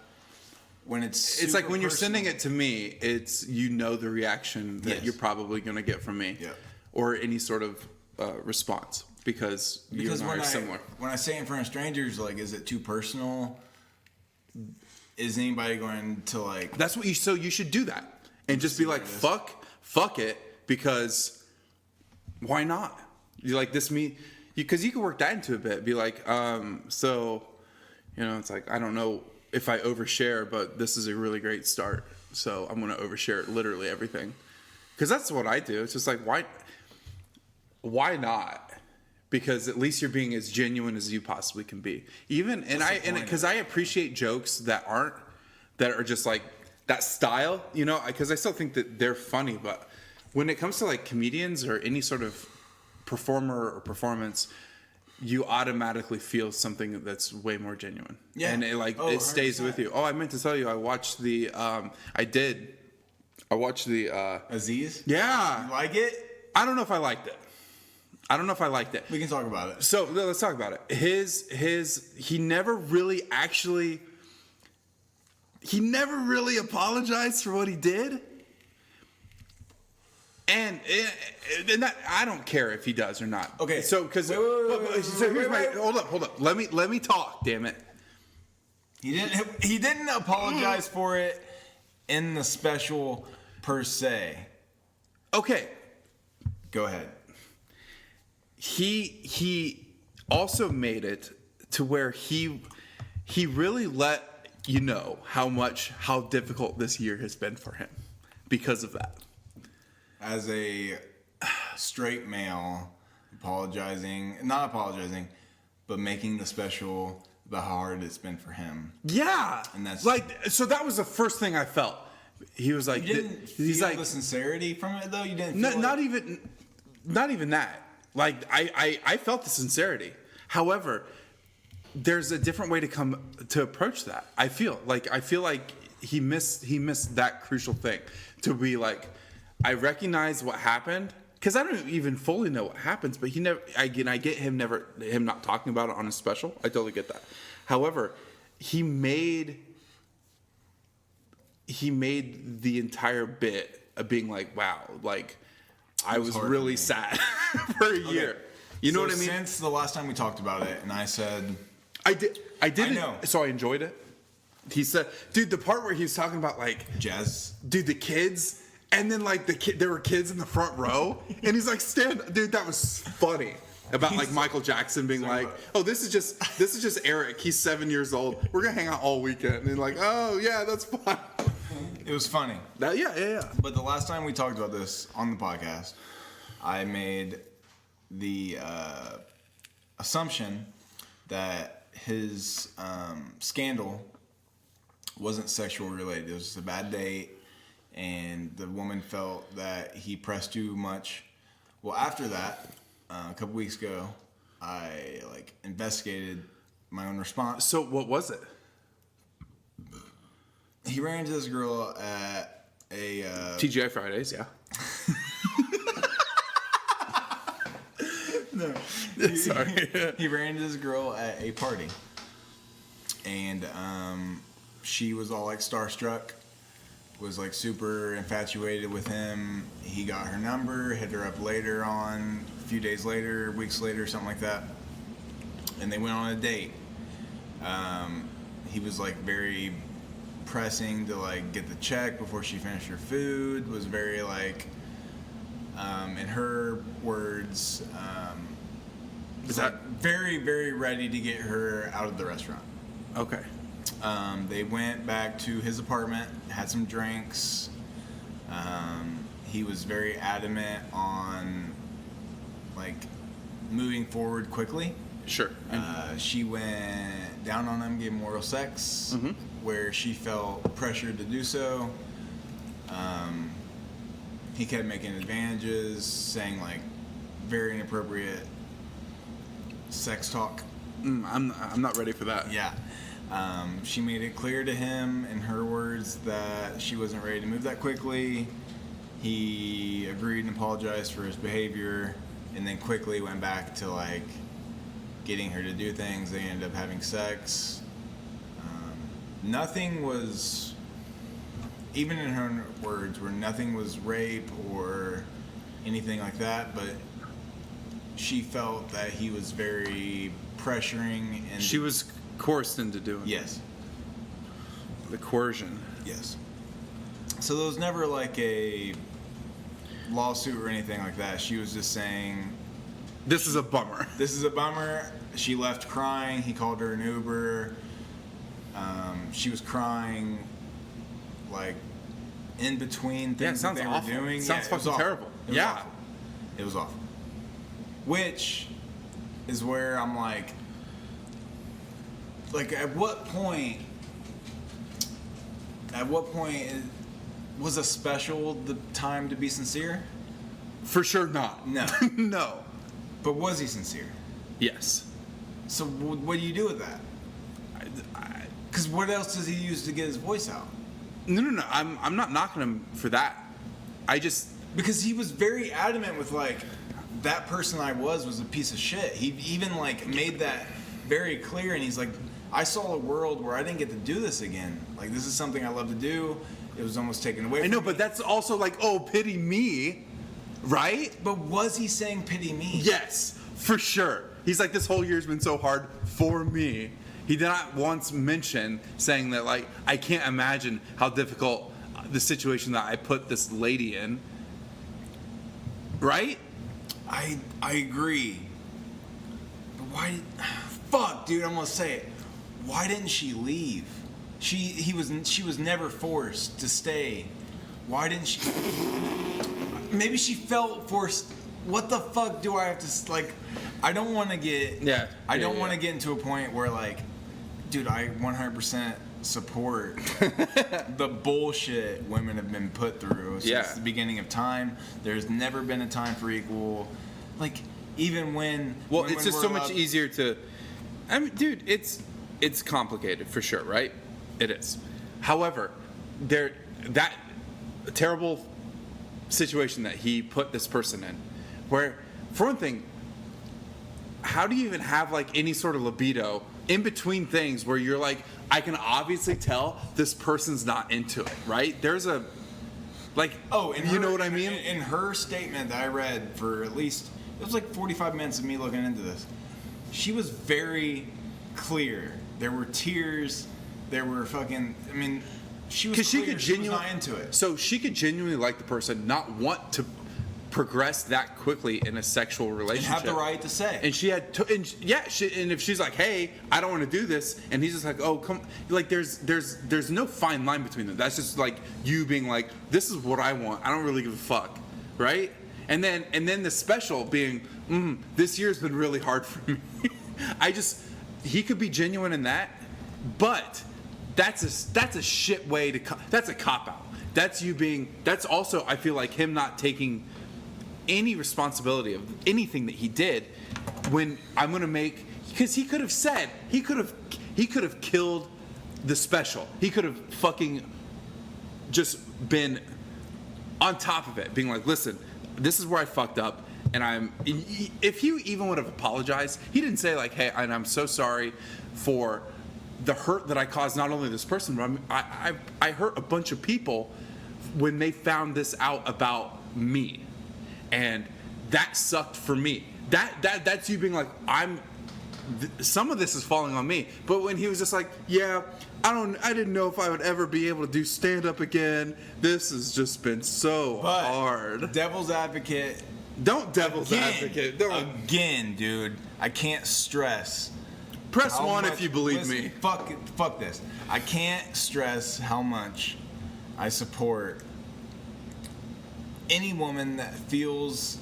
when it's It's like when you're personal. sending it to me, it's the reaction that Yes. you're probably going to get from me, Yeah. or any sort of response because you and I are similar. When I say it in front of strangers, like, is it too personal? Is anybody going to like? That's what so you should do that and just be like, fuck it, because why not? You like this because you can work that into a bit. Be like, so, it's like, I don't know if I overshare, but this is a really great start. So I'm going to overshare literally everything. Because that's what I do. It's just like, why not? Because at least you're being as genuine as you possibly can be. Because I appreciate jokes that are just like that style, because I still think that they're funny. But when it comes to like comedians or any sort of performer or performance, you automatically feel something that's way more genuine. Yeah. And it stays 100%. with you. Oh, I meant to tell you, I watched the Aziz? Yeah. You like it? I don't know if I liked it. We can talk about it. So let's talk about it. He never really apologized for what he did. And that, I don't care if he does or not. Okay. So here's hold up. Let me talk, damn it. He didn't apologize for it in the special per se. Okay. Go ahead. He also made it to where he really let you know how difficult this year has been for him because of that. As a straight male, not apologizing, but making the special about how hard it's been for him. Yeah. And that's so that was the first thing I felt. He was like, you didn't feel the sincerity from it though. You didn't. Feel not even that. Like I felt the sincerity. However, there's a different way to approach that. I feel like he missed that crucial thing to be like, I recognize what happened because I don't even fully know what happens, but I get him not talking about it on his special. I totally get that. However, he made the entire bit of being like, wow, like I was really sad for a year. You know what I mean? Since the last time we talked about it, and I said, I did. I know. So I enjoyed it. He said, dude, the part where he was talking about like jazz, dude, the kids. And then like there were kids in the front row, and he's like, dude, that was funny. About like Michael Jackson being like, oh, this is just Eric. He's 7 years old. We're gonna hang out all weekend. And like, oh yeah, that's fun. It was funny. Yeah. But the last time we talked about this on the podcast, I made the assumption that his scandal wasn't sexual related. It was just a bad date. And the woman felt that he pressed too much. Well, after that, a couple weeks ago, I investigated my own response. So what was it? He ran into this girl at a TGI Fridays, yeah. No, sorry. He ran into this girl at a party, and she was all like starstruck. Was like super infatuated with him. He got her number, hit her up later on, a few days later, weeks later, something like that. And they went on a date. He was like very pressing to like get the check before she finished her food, was very like, in her words, Is that very, very ready to get her out of the restaurant. okay? They went back to his apartment, had some drinks. He was very adamant on like moving forward quickly. Sure. She went down on him, gave him oral sex, where she felt pressured to do so. He kept making advantages, saying like very inappropriate sex talk. I'm not ready for that. Yeah. She made it clear to him, in her words, that she wasn't ready to move that quickly. He agreed and apologized for his behavior. and then quickly went back to like getting her to do things. They ended up having sex. Nothing was, even in her words, where nothing was rape or anything like that, but she felt that he was very pressuring, and She was coerced into doing yes, the coercion. yes. So there was never like a lawsuit or anything like that. She was just saying, This is a bummer. this is a bummer. She left crying. He called her an Uber. She was crying, like, in between Yeah, it things that sounds they awful. were doing. It sounds Yeah, it was fucking awful. terrible. It was Yeah. awful. It was awful. Which is where I'm like, at what point was a special the time to be sincere? For sure not. No. No. But was he sincere? Yes. So what do you do with that? Because what else does he use to get his voice out? No. I'm not knocking him for that. I just Because he was very adamant with like, that person I was a piece of shit. He even like made that very clear, and he's like, I saw a world where I didn't get to do this again. Like, this is something I love to do. It was almost taken away I from know, me. but that's also like, oh, pity me, right? But was he saying pity me? Yes, for sure. He's like, this whole year's been so hard for me. He did not once mention saying that, like, I can't imagine how difficult the situation that I put this lady in. Right? I agree. But why? Fuck, dude, I'm gonna say it. Why didn't she leave? She was never forced to stay. Why didn't she? Maybe she felt forced. What the fuck do I have to like? I don't want to get. Yeah. I don't Yeah, want to yeah. get into a point where like, dude, I 100% support the bullshit women have been put through since Yeah. the beginning of time. There's never been a time for equal. Like, even when. Well, when it's just we're so much allowed- easier to. I mean, dude, it's complicated for sure, right? It is. However, that terrible situation that he put this person in, where, for one thing, how do you even have like any sort of libido in between things where you're like, I can obviously tell this person's not into it, right? There's a like, Oh, and you know what I mean? In her statement that I read for at least, it was like 45 minutes of me looking into this. She was very clear. There were tears. There were fucking. I mean, she was Because clear. she could She was genuinely not into it. So she could genuinely like the person, not want to progress that quickly in a sexual And relationship, have the right to say. And she had, and if she's like, "Hey, I don't want to do this," and he's just like, "Oh, come," like there's no fine line between them. That's just like you being like, "This is what I want. I don't really give a fuck," right? And then the special being, "This year's been really hard for me." He could be genuine in that, but that's a shit way to that's a cop out. That's also, I feel like, him not taking any responsibility of anything that he did. When I'm gonna make, because he could have said, he could have killed the special. He could have fucking just been on top of it, being like, listen, this is where I fucked up, and if he even would have apologized, he didn't say like, hey, and I'm so sorry for the hurt that I caused not only this person, but I hurt a bunch of people when they found this out about me, and that sucked for me. That's you being like, some of this is falling on me. But when he was just like, yeah, I didn't know if I would ever be able to do stand up again. This has just been so hard. Devil's advocate. Don't devil's advocate. Don't. Again, dude. I can't stress. Press how one much- if you believe listen, me. Fuck this. I can't stress how much I support any woman that feels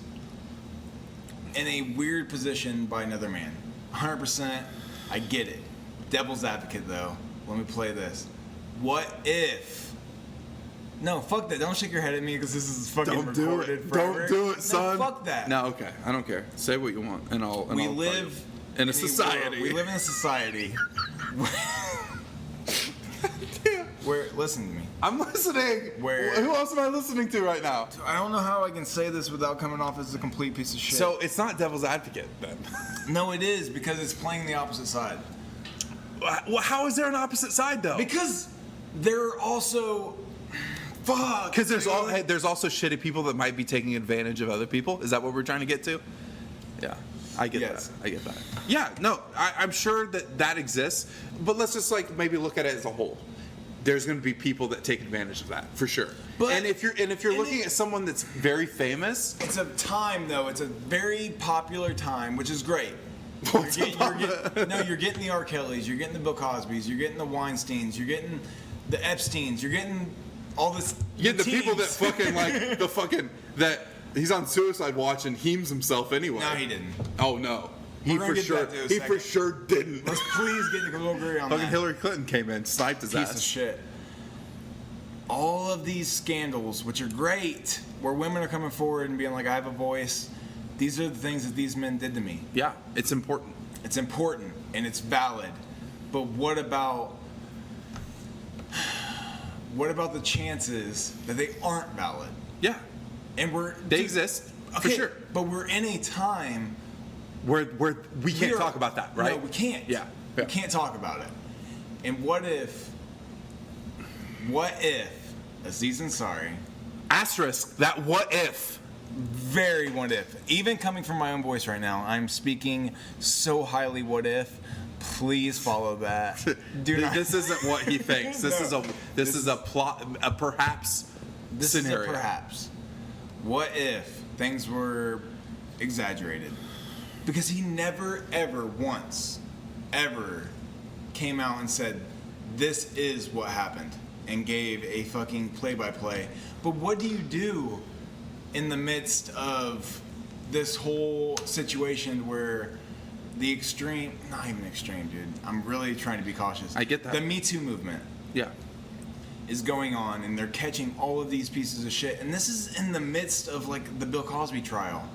in a weird position by another man. 100%, I get it. Devil's advocate, though. Let me play this. What if? No, fuck that. Don't shake your head at me because this is fucking Don't do recorded it. forever. Don't do it, No, son. fuck that. No, okay. I don't care. Say what you want, and I'll. We I'll live in a society. We live in a society Where, listen to me. I'm listening. Where- Who else am I listening to right now? I don't know how I can say this without coming off as a complete piece of shit. So it's not devil's advocate then. no, it is because it's playing the opposite side. Well, how is there an opposite side though? Because there are also, fuck. Because there's also shitty people that might be taking advantage of other people. Is that what we're trying to get to? Yeah, I get Yes. that. I get that. Yeah, no, I'm sure that exists, but let's just like maybe look at it as a whole. There's going to be people that take advantage of that for sure. But- and if you're looking at someone that's very famous, It's a time though. It's a very popular time, which is great. What's You're getting the R. Kellys, you're getting the Bill Cosbys, you're getting the Weinsteins, you're getting the Epsteins, you're getting all this. you get the people that teens. fucking like the fucking that he's on suicide watch and hemes himself anyway. No, he didn't. Oh no, he We're gonna for get to sure that in a he for second. sure didn't. Let's please get to go agree on Fucking that. Hillary Clinton came in, sniped his Piece of ass. shit. All of these scandals, which are great, where women are coming forward and being like, I have a voice. These are the things that these men did to me. Yeah, it's important. It's important and it's valid. But what about the chances that they aren't valid? Yeah, And they exist for okay, sure. But we're in a time Where we can't we are- talk about that, right? No, we can't. Yeah. We can't talk about it. And what if Aziz Ansari, Asterisk that what if. very what if, even coming from my own voice right now, I'm speaking so highly what if. Please follow that. Do not. This isn't what he thinks. This No. is a plot, a perhaps This scenario. is a perhaps. What if things were exaggerated? Because he never, ever, once, ever came out and said, this is what happened, and gave a fucking play-by-play. But what do you do in the midst of this whole situation where the extreme, not even extreme, dude, I'm really trying to be cautious. I get that. The Me Too movement Yeah. is going on, and they're catching all of these pieces of shit, and this is in the midst of like the Bill Cosby trial.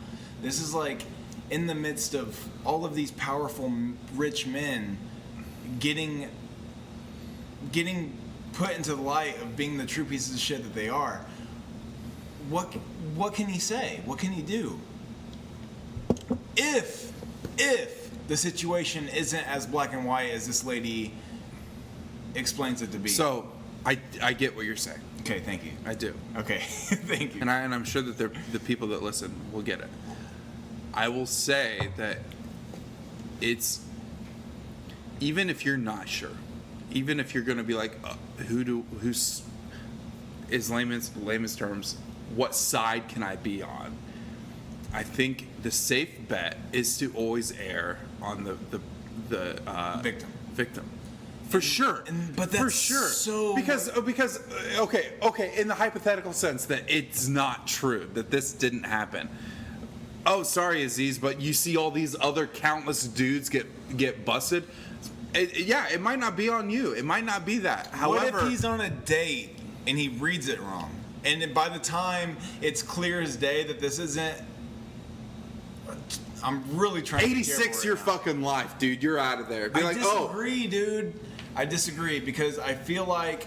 This is like in the midst of all of these powerful rich men getting put into the light of being the true pieces of shit that they are. What can he say? What can he do? If the situation isn't as black and white as this lady explains it to be. So I get what you're saying. Okay, thank you. I do. Okay, thank you. And I'm sure that the people that listen will get it. I will say that it's, even if you're not sure, even if you're going to be like, who's is layman's terms, what side can I be on? I think the safe bet is to always err on the victim. For sure. But that's for sure. so- because okay, in the hypothetical sense that it's not true, that this didn't happen. Oh, sorry, Aziz, but you see all these other countless dudes get busted. It might not be on you. It might not be that. However, what if he's on a date and he reads it wrong? And then by the time it's clear as day that this isn't, I'm really trying to be careful 86 right your now. fucking life, dude. You're out of there. Be I like, oh, disagree, dude. I disagree because I feel like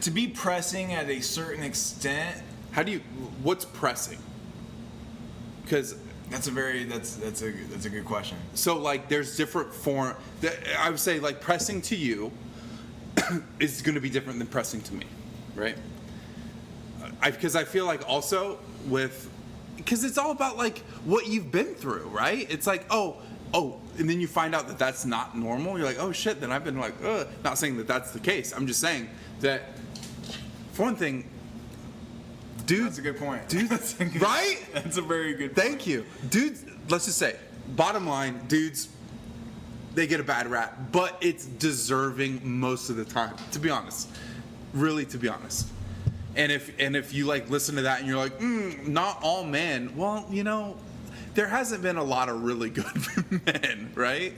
to be pressing at a certain extent. what's pressing? Because That's a good question. so like there's different form. I would say like pressing to you is going to be different than pressing to me, right? Because I feel like also because it's all about like what you've been through, right? It's like oh, and then you find out that that's not normal. You're like, oh shit. Then I've been like, ugh. Not saying that that's the case. I'm just saying that for one thing, dude. That's a good point. Dude, right? That's a very good point. Thank you. Dudes, let's just say, bottom line, dudes, they get a bad rap, but it's deserving most of the time, to be honest. Really, to be honest. And if you like listen to that and you're like, not all men, well, you know, there hasn't been a lot of really good men, right?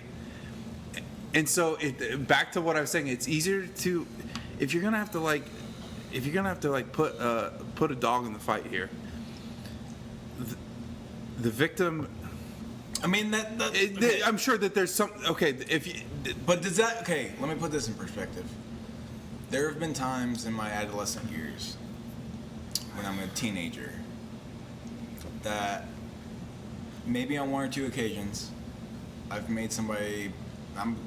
And so back to what I was saying, it's easier to, if you're gonna have to put a dog in the fight here, the victim, I mean okay. I'm sure that there's some. Okay, But does that? Okay, let me put this in perspective. There have been times in my adolescent years when I'm a teenager that maybe on one or two occasions I've made somebody. I'm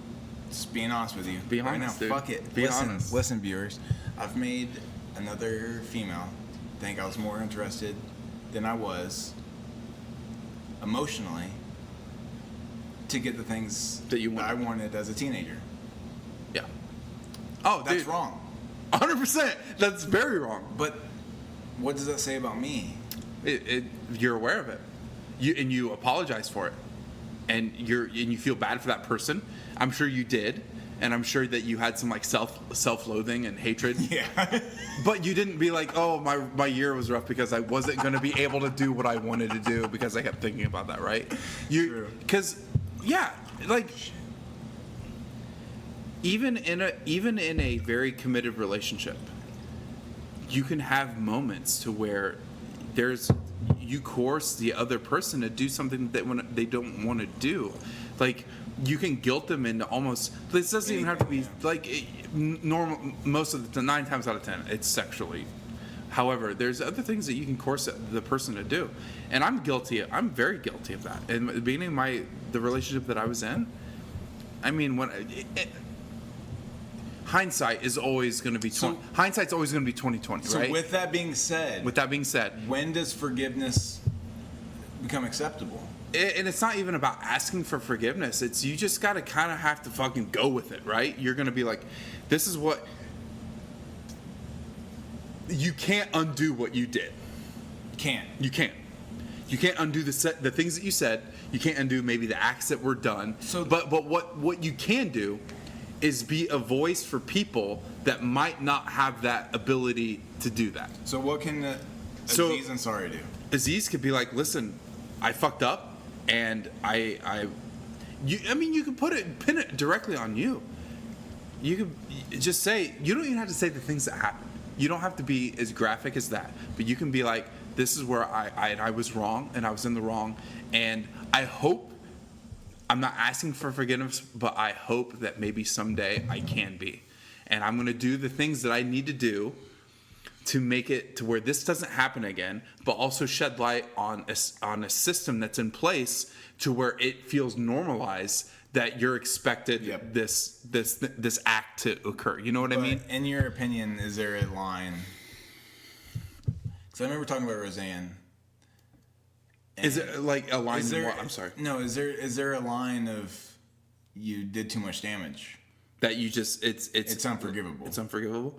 just being honest with you. Be right honest, now. dude. Fuck it. Be honest. Listen, viewers. I've made another female think I was more interested than I was emotionally to get the things that you wanted. I wanted as a teenager. Yeah. Oh, That's dude, wrong. 100%. That's very wrong. But what does that say about me? You're aware of it. You apologize for it, and you feel bad for that person. I'm sure you did, and I'm sure that you had some like self-loathing and hatred. Yeah. But you didn't be like, oh, my year was rough because I wasn't going to be able to do what I wanted to do because I kept thinking about that, right? Because yeah, like even in a very committed relationship, you can have moments to where you coerce the other person to do something that they don't want to do. Like, you can guilt them into almost. This doesn't even have to be like normal. Most of the 9 times out of 10, it's sexually. However, there's other things that you can coerce the person to do, and I'm very guilty of that. In the beginning of the relationship that I was in, I mean, hindsight is always going to be hindsight's always going to be 20/20, So right? with that being said, when does forgiveness become acceptable? And it's not even about asking for forgiveness. It's you just got to kind of have to fucking go with it, right? You're going to be like, this is what you can't undo what you did. You can't undo the things that you said. You can't undo maybe the acts that were done. So, but what you can do is be a voice for people that might not have that ability to do that. So what can Aziz Ansari do? Aziz could be like, listen, I fucked up, and I mean, you can pin it directly on you. You could just say, you don't even have to say the things that happened. You don't have to be as graphic as that, but you can be like, this is where I was wrong, and I was in the wrong, and I hope, I'm not asking for forgiveness, but I hope that maybe someday I can be. And I'm going to do the things that I need to do to make it to where this doesn't happen again, but also shed light on a system that's in place to where it feels normalized that you're expected this act to occur. You know what I mean? In your opinion, is there a line? Because I remember talking about Roseanne. Is it like a line? I'm sorry. No, is there a line of you did too much damage? That you just it's unforgivable. It's unforgivable.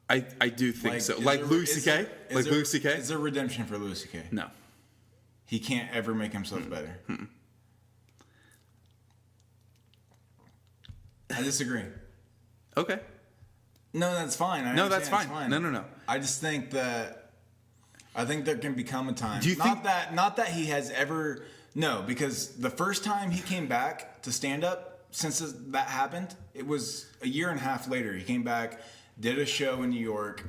I do think so. Like Louis C.K. Louis C.K. Is there redemption for Louis C.K.? No. He can't ever make himself better. I disagree. Okay. No, that's fine. That's fine. No. I just think that there can become a time. Do you think not that he has ever because the first time he came back to stand up since that happened, it was a year and a half later. He came back, did a show in New York,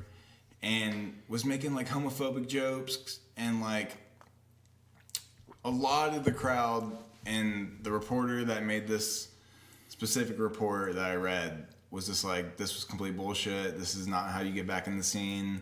and was making like homophobic jokes, and like a lot of the crowd and the reporter that made this specific report that I read was just like, this was complete bullshit. This is not how you get back in the scene.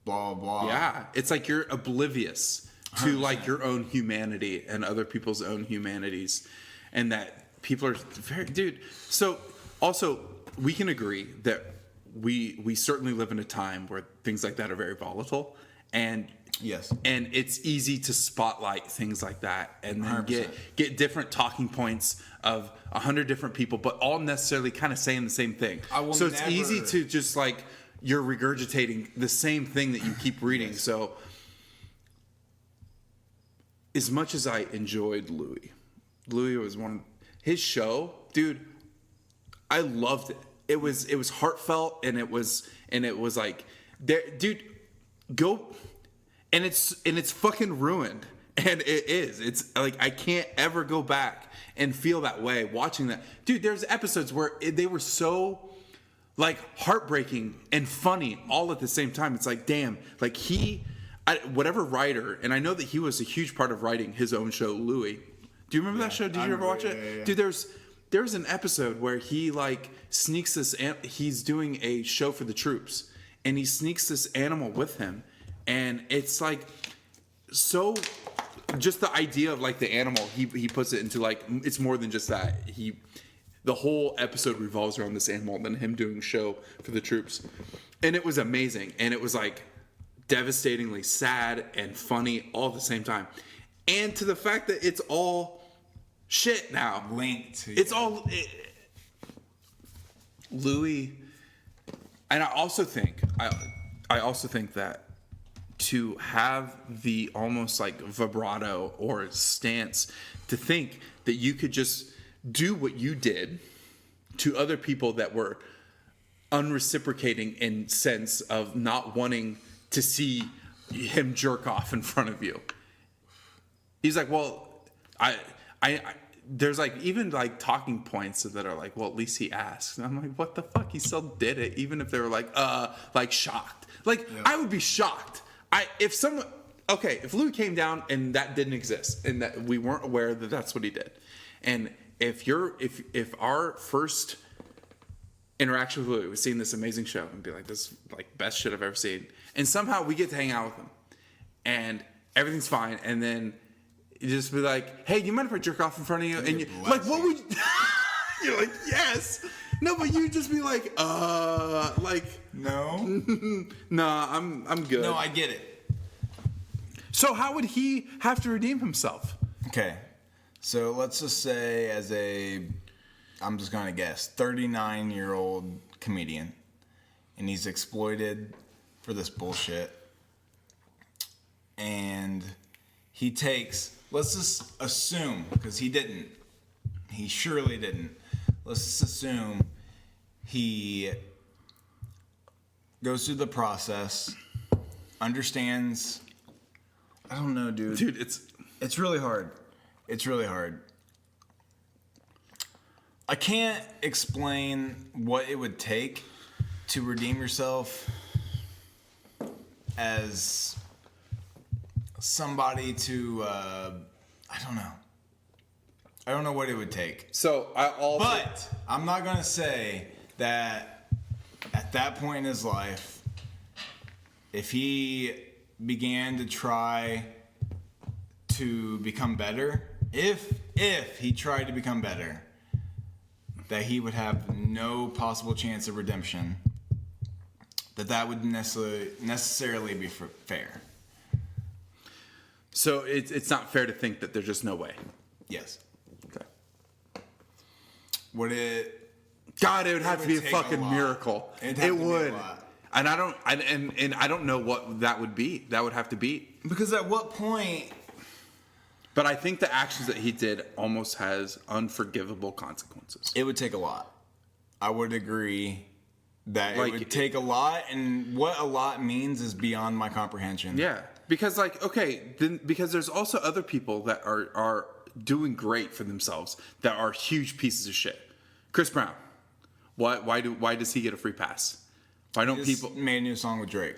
Blah, blah. Yeah. It's like you're oblivious to 100%. Like your own humanity and other people's own humanities. And that people are very, dude. So also we can agree that we certainly live in a time where things like that are very volatile. And yes, and it's easy to spotlight things like that and then 100%. get different talking points of 100 different people, but all necessarily kind of saying the same thing. So it's easy to just like you're regurgitating the same thing that you keep reading. Yes. So as much as I enjoyed Louis was his show, dude. I loved it. It was heartfelt and it was like, dude. Go, and it's fucking ruined, and it is. It's like I can't ever go back and feel that way watching that, dude. There's episodes where they were so like heartbreaking and funny all at the same time. It's like, damn, like whatever writer, and I know that he was a huge part of writing his own show, Louis. Do you remember that show? Did you ever watch it? Yeah. Dude, there's an episode where he like sneaks this. He's doing a show for the troops, and he sneaks this animal with him, and it's like so. Just the idea of like the animal, he puts it into like it's more than just that. The whole episode revolves around this animal and then him doing a show for the troops, and it was amazing, and it was like devastatingly sad and funny all at the same time, and to the fact that it's all shit now. Linked. It's all Louis, and I also think that to have the almost like vibrato or stance to think that you could just do what you did to other people that were unreciprocating in sense of not wanting to see him jerk off in front of you. He's like, well, I there's like even like talking points that are like, well, at least he asked. And I'm like, what the fuck? He still did it, even if they were like shocked. Like, yeah. I would be shocked. If Louis came down and that didn't exist and that we weren't aware that that's what he did, and if our first interaction with Louis was seeing this amazing show and be like, this is like best shit I've ever seen, and somehow we get to hang out with him and everything's fine, and then you just be like, hey, do you mind if I jerk off in front of you? And you like, what would you're like, yes. No, but you just be like, like, no, nah, I'm good. No, I get it. So how would he have to redeem himself? Okay, so let's just say I'm just gonna guess, 39-year-old comedian, and he's exploited for this bullshit, and he takes, let's just assume, because he surely didn't. Let's just assume he goes through the process, understands. I don't know, dude. Dude, it's really hard. It's really hard. I can't explain what it would take to redeem yourself as somebody to, I don't know. I don't know what it would take. So But I'm not going to say that at that point in his life, if he began to try to become better, if he tried to become better, that he would have no possible chance of redemption, that would necessarily be fair. So it's not fair to think that there's just no way. Yes. Okay. Would it? God, it would have to be a fucking miracle. It would. And I don't know what that would be. That would have to be. Because at what point? But I think the actions that he did almost has unforgivable consequences. It would take a lot. I would agree that it would take a lot, and what a lot means is beyond my comprehension. Yeah, because because there's also other people that are doing great for themselves that are huge pieces of shit. Chris Brown, why does he get a free pass? Why don't people made a new song with Drake?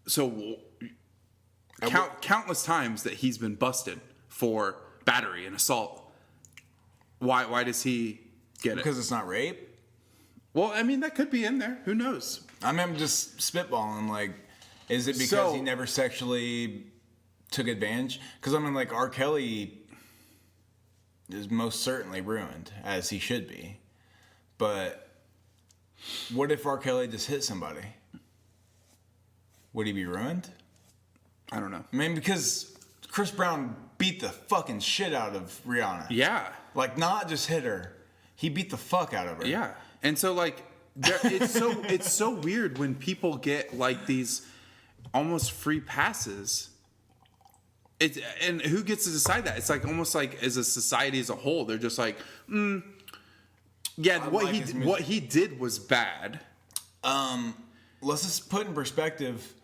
So countless times that he's been busted for battery and assault. Why does he get it? Because it's not rape. Well, I mean, that could be in there. Who knows? I'm just spitballing. Like, is it because he never sexually took advantage? Because I mean, like, R. Kelly is most certainly ruined, as he should be. But what if R. Kelly just hit somebody? Would he be ruined? I don't know. I mean, because Chris Brown beat the fucking shit out of Rihanna. Yeah. Like, not just hit her. He beat the fuck out of her. Yeah. And so, like, it's so weird when people get, like, these almost free passes. And who gets to decide that? It's like almost like as a society as a whole, they're just like, yeah, what he did was bad. Let's just put in perspective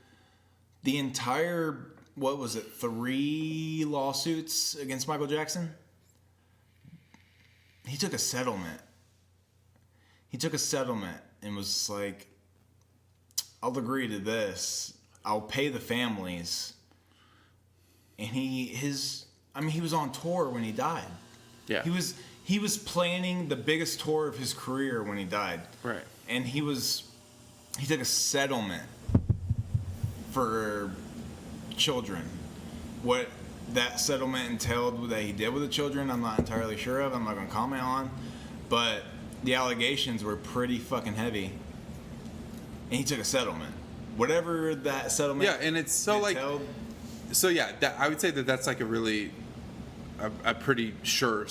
the entire, 3 lawsuits against Michael Jackson? He took a settlement. And was like, I'll agree to this. I'll pay the families. And his I mean, he was on tour when he died. Yeah. He was planning the biggest tour of his career when he died. Right. And he took a settlement for children. What that settlement entailed that he did with the children, I'm not entirely sure of. I'm not going to comment on. But the allegations were pretty fucking heavy. And he took a settlement. Whatever that settlement Yeah, and it's so entailed, So yeah, I would say that that's like a pretty sure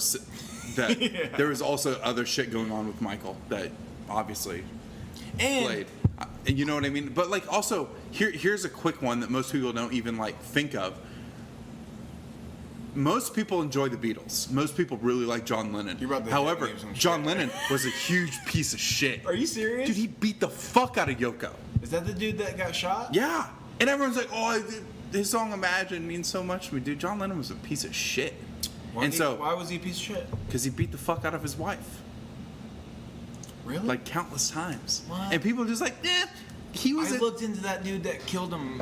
that Yeah. there was also other shit going on with Michael that obviously and played. You know what I mean? But like also here's a quick one that most people don't even like think of. Most people enjoy the Beatles. Most people really like John Lennon. You're about to However, name some John shit. Lennon was a huge piece of shit. Are you serious? Dude, he beat the fuck out of Yoko. Is that the dude that got shot? Yeah. And everyone's like, oh, his song Imagine means so much to me. Dude, John Lennon was a piece of shit. Why was he a piece of shit? Because he beat the fuck out of his wife. Really? Like countless times. What? And people are just like, he was I looked into that dude that killed him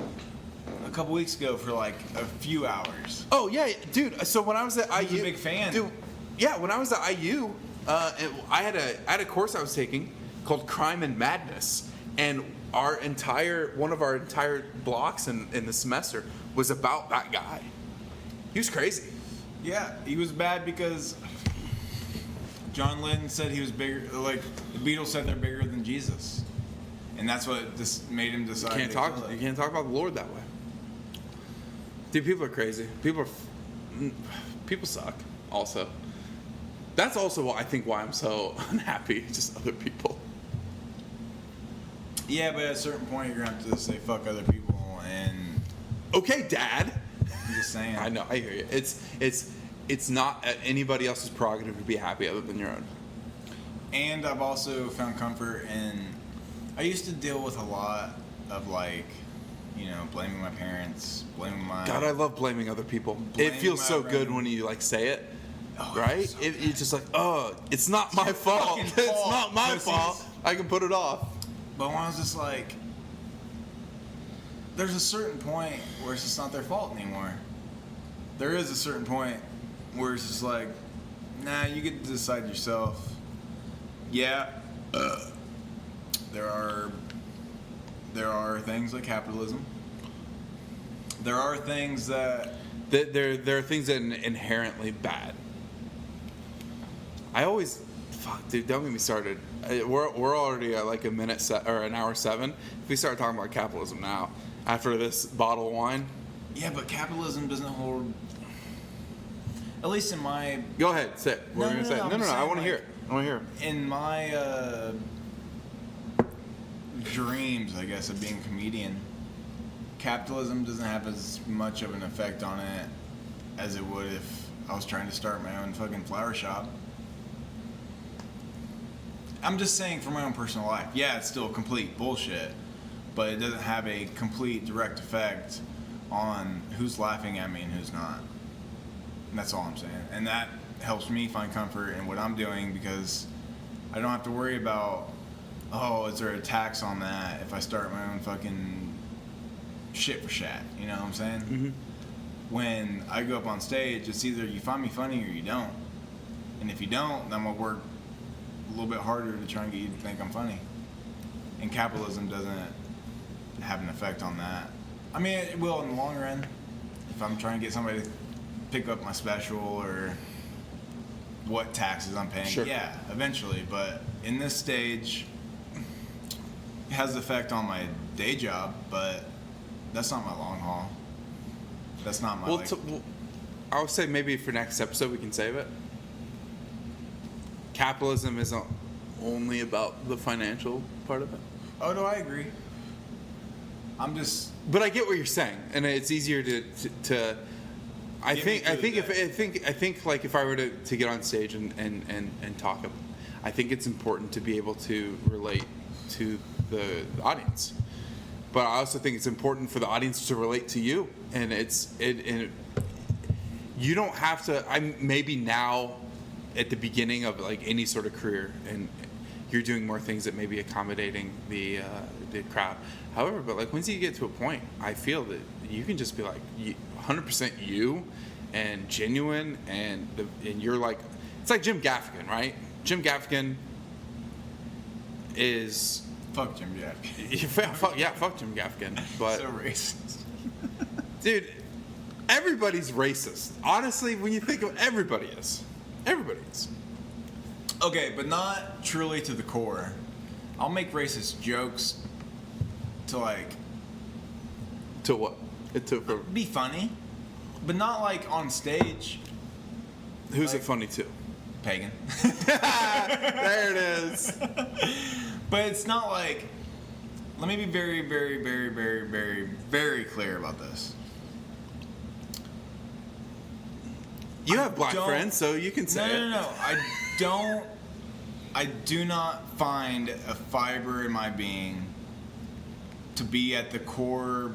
a couple weeks ago for like a few hours. Oh, yeah, dude. So when I was at IU. He was a big fan. Dude, yeah, when I was at IU, I had a course I was taking called Crime and Madness. And one of our entire blocks in the semester was about that guy. He was crazy. Yeah, he was bad because John Lennon said he was bigger. Like the Beatles said they're bigger than Jesus, and that's what just made him decide. You can't talk about the Lord that way. Dude, people are crazy. People suck. Also, that's also why I think why I'm so unhappy. Just other people. Yeah, but at a certain point, you're gonna have to say fuck other people, and Okay, Dad. I'm just saying. I know. I hear you. It's not anybody else's prerogative to be happy other than your own. And I've also found comfort in. I used to deal with a lot of like, blaming my parents, blaming my. God, I love blaming other people. It Blaming feels my so good random- when you like say it, Oh, right? so It's just like, oh, it's not my fault. fucking It's fault, not my pussies. fault. I can put it off. But when I was just like, there's a certain point where it's just not their fault anymore. There is a certain point where it's just like, nah, you get to decide yourself. Yeah, there are things like capitalism. There are things that There are things that are inherently bad. I always, fuck, dude, don't get me started. We're already at like an hour 7. If we start talking about capitalism now, after this bottle of wine, yeah, but capitalism doesn't hold. At least in my go ahead, say it. What are you gonna say? I'm No. I saying, want to like, hear it. I want to hear it. in my dreams, I guess, of being a comedian, capitalism doesn't have as much of an effect on it as it would if I was trying to start my own fucking flower shop. I'm just saying for my own personal life. Yeah, it's still complete bullshit, but it doesn't have a complete direct effect on who's laughing at me and who's not. And that's all I'm saying. And that helps me find comfort in what I'm doing because I don't have to worry about, oh, is there a tax on that if I start my own fucking shit for shat? You know what I'm saying? Mm-hmm. When I go up on stage, it's either you find me funny or you don't. And if you don't, then I'm gonna work a little bit harder to try and get you to think I'm funny. And capitalism doesn't have an effect on that. I mean, it will in the long run. If I'm trying to get somebody to pick up my special or what taxes I'm paying, Sure. yeah, eventually. But in this stage, it has an effect on my day job, but that's not my long haul. That's not my, Well, like, I would say maybe for next episode we can save it. Capitalism isn't only about the financial part of it. oh, no, I agree. I'm just, But I get what you're saying, and it's easier to I Get me think like if I were to get on stage and talk, I think it's important to be able to relate to the audience. But I also think it's important for the audience to relate to you, and you don't have to. I'm maybe now at the beginning of like any sort of career, and you're doing more things that may be accommodating the crowd. However, but like once you get to a point, I feel that you can just be like 100% you, and genuine, and you're like, it's like Jim Gaffigan, right? Jim Gaffigan is Fuck Jim Gaffigan. fuck Jim Gaffigan, but So racist. dude, everybody's racist. Honestly, when you think of everybody is. Okay, but not truly to the core. I'll make racist jokes to like To what? For be funny, but not like on stage. who's like- it funny to? Pagan. There it is. But it's not like. Let me be very, very, very, very, very, very clear about this. You I have black don't- friends, so you can say it. No. I do not find a fiber in my being to be at the core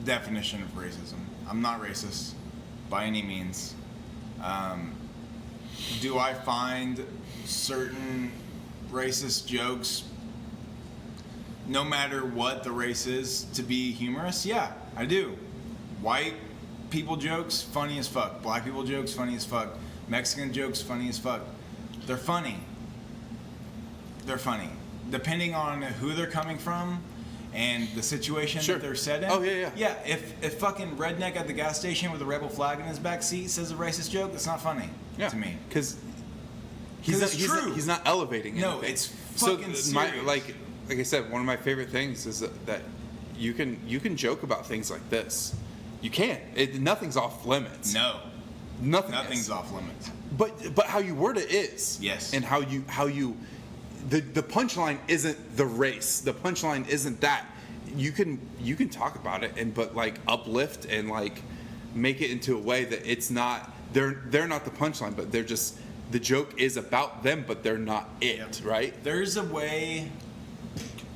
definition of racism. I'm not racist by any means. Do I find certain racist jokes, no matter what the race is, to be humorous? Yeah, I do. White people jokes, funny as fuck. Black people jokes, funny as fuck. Mexican jokes, funny as fuck. They're funny. Depending on who they're coming from and the situation Sure. that they're set in. Oh, yeah. Yeah, if fucking redneck at the gas station with a rebel flag in his back seat says a racist joke, that's not funny to me. Because 'Cause it's true. He's not elevating No, anything. it's fucking serious. like I said, one of my favorite things is that you can joke about things like this. You can. Nothing's off limits. No, Nothing's nothing's off limits. But how you word it is. Yes. And how you the punchline isn't the race. The punchline isn't that. You can talk about it but like uplift and like make it into a way that it's not they're not the punchline, but they're just the joke is about them, but they're not it, Yep. right? There's a way.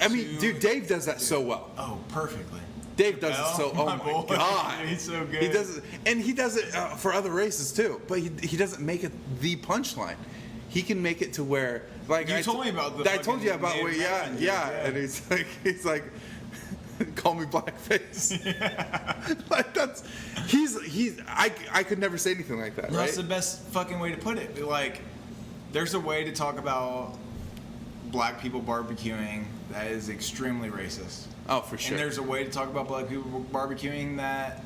I mean, dude, Dave does that so well. Oh, perfectly. Dave does it Chappelle, so. Oh my my boy. god, He's so good. He does it, and he does it for other races too. But he doesn't make it the punchline. He can make it to where, like You told me about the I told you fucking about where, Native yeah, American yeah, dude, yeah. and he's like, call me blackface. Like that's I could never say anything like that. No, Right? That's the best fucking way to put it. But, like, there's a way to talk about black people barbecuing that is extremely racist. Oh, for sure. And there's a way to talk about black people barbecuing that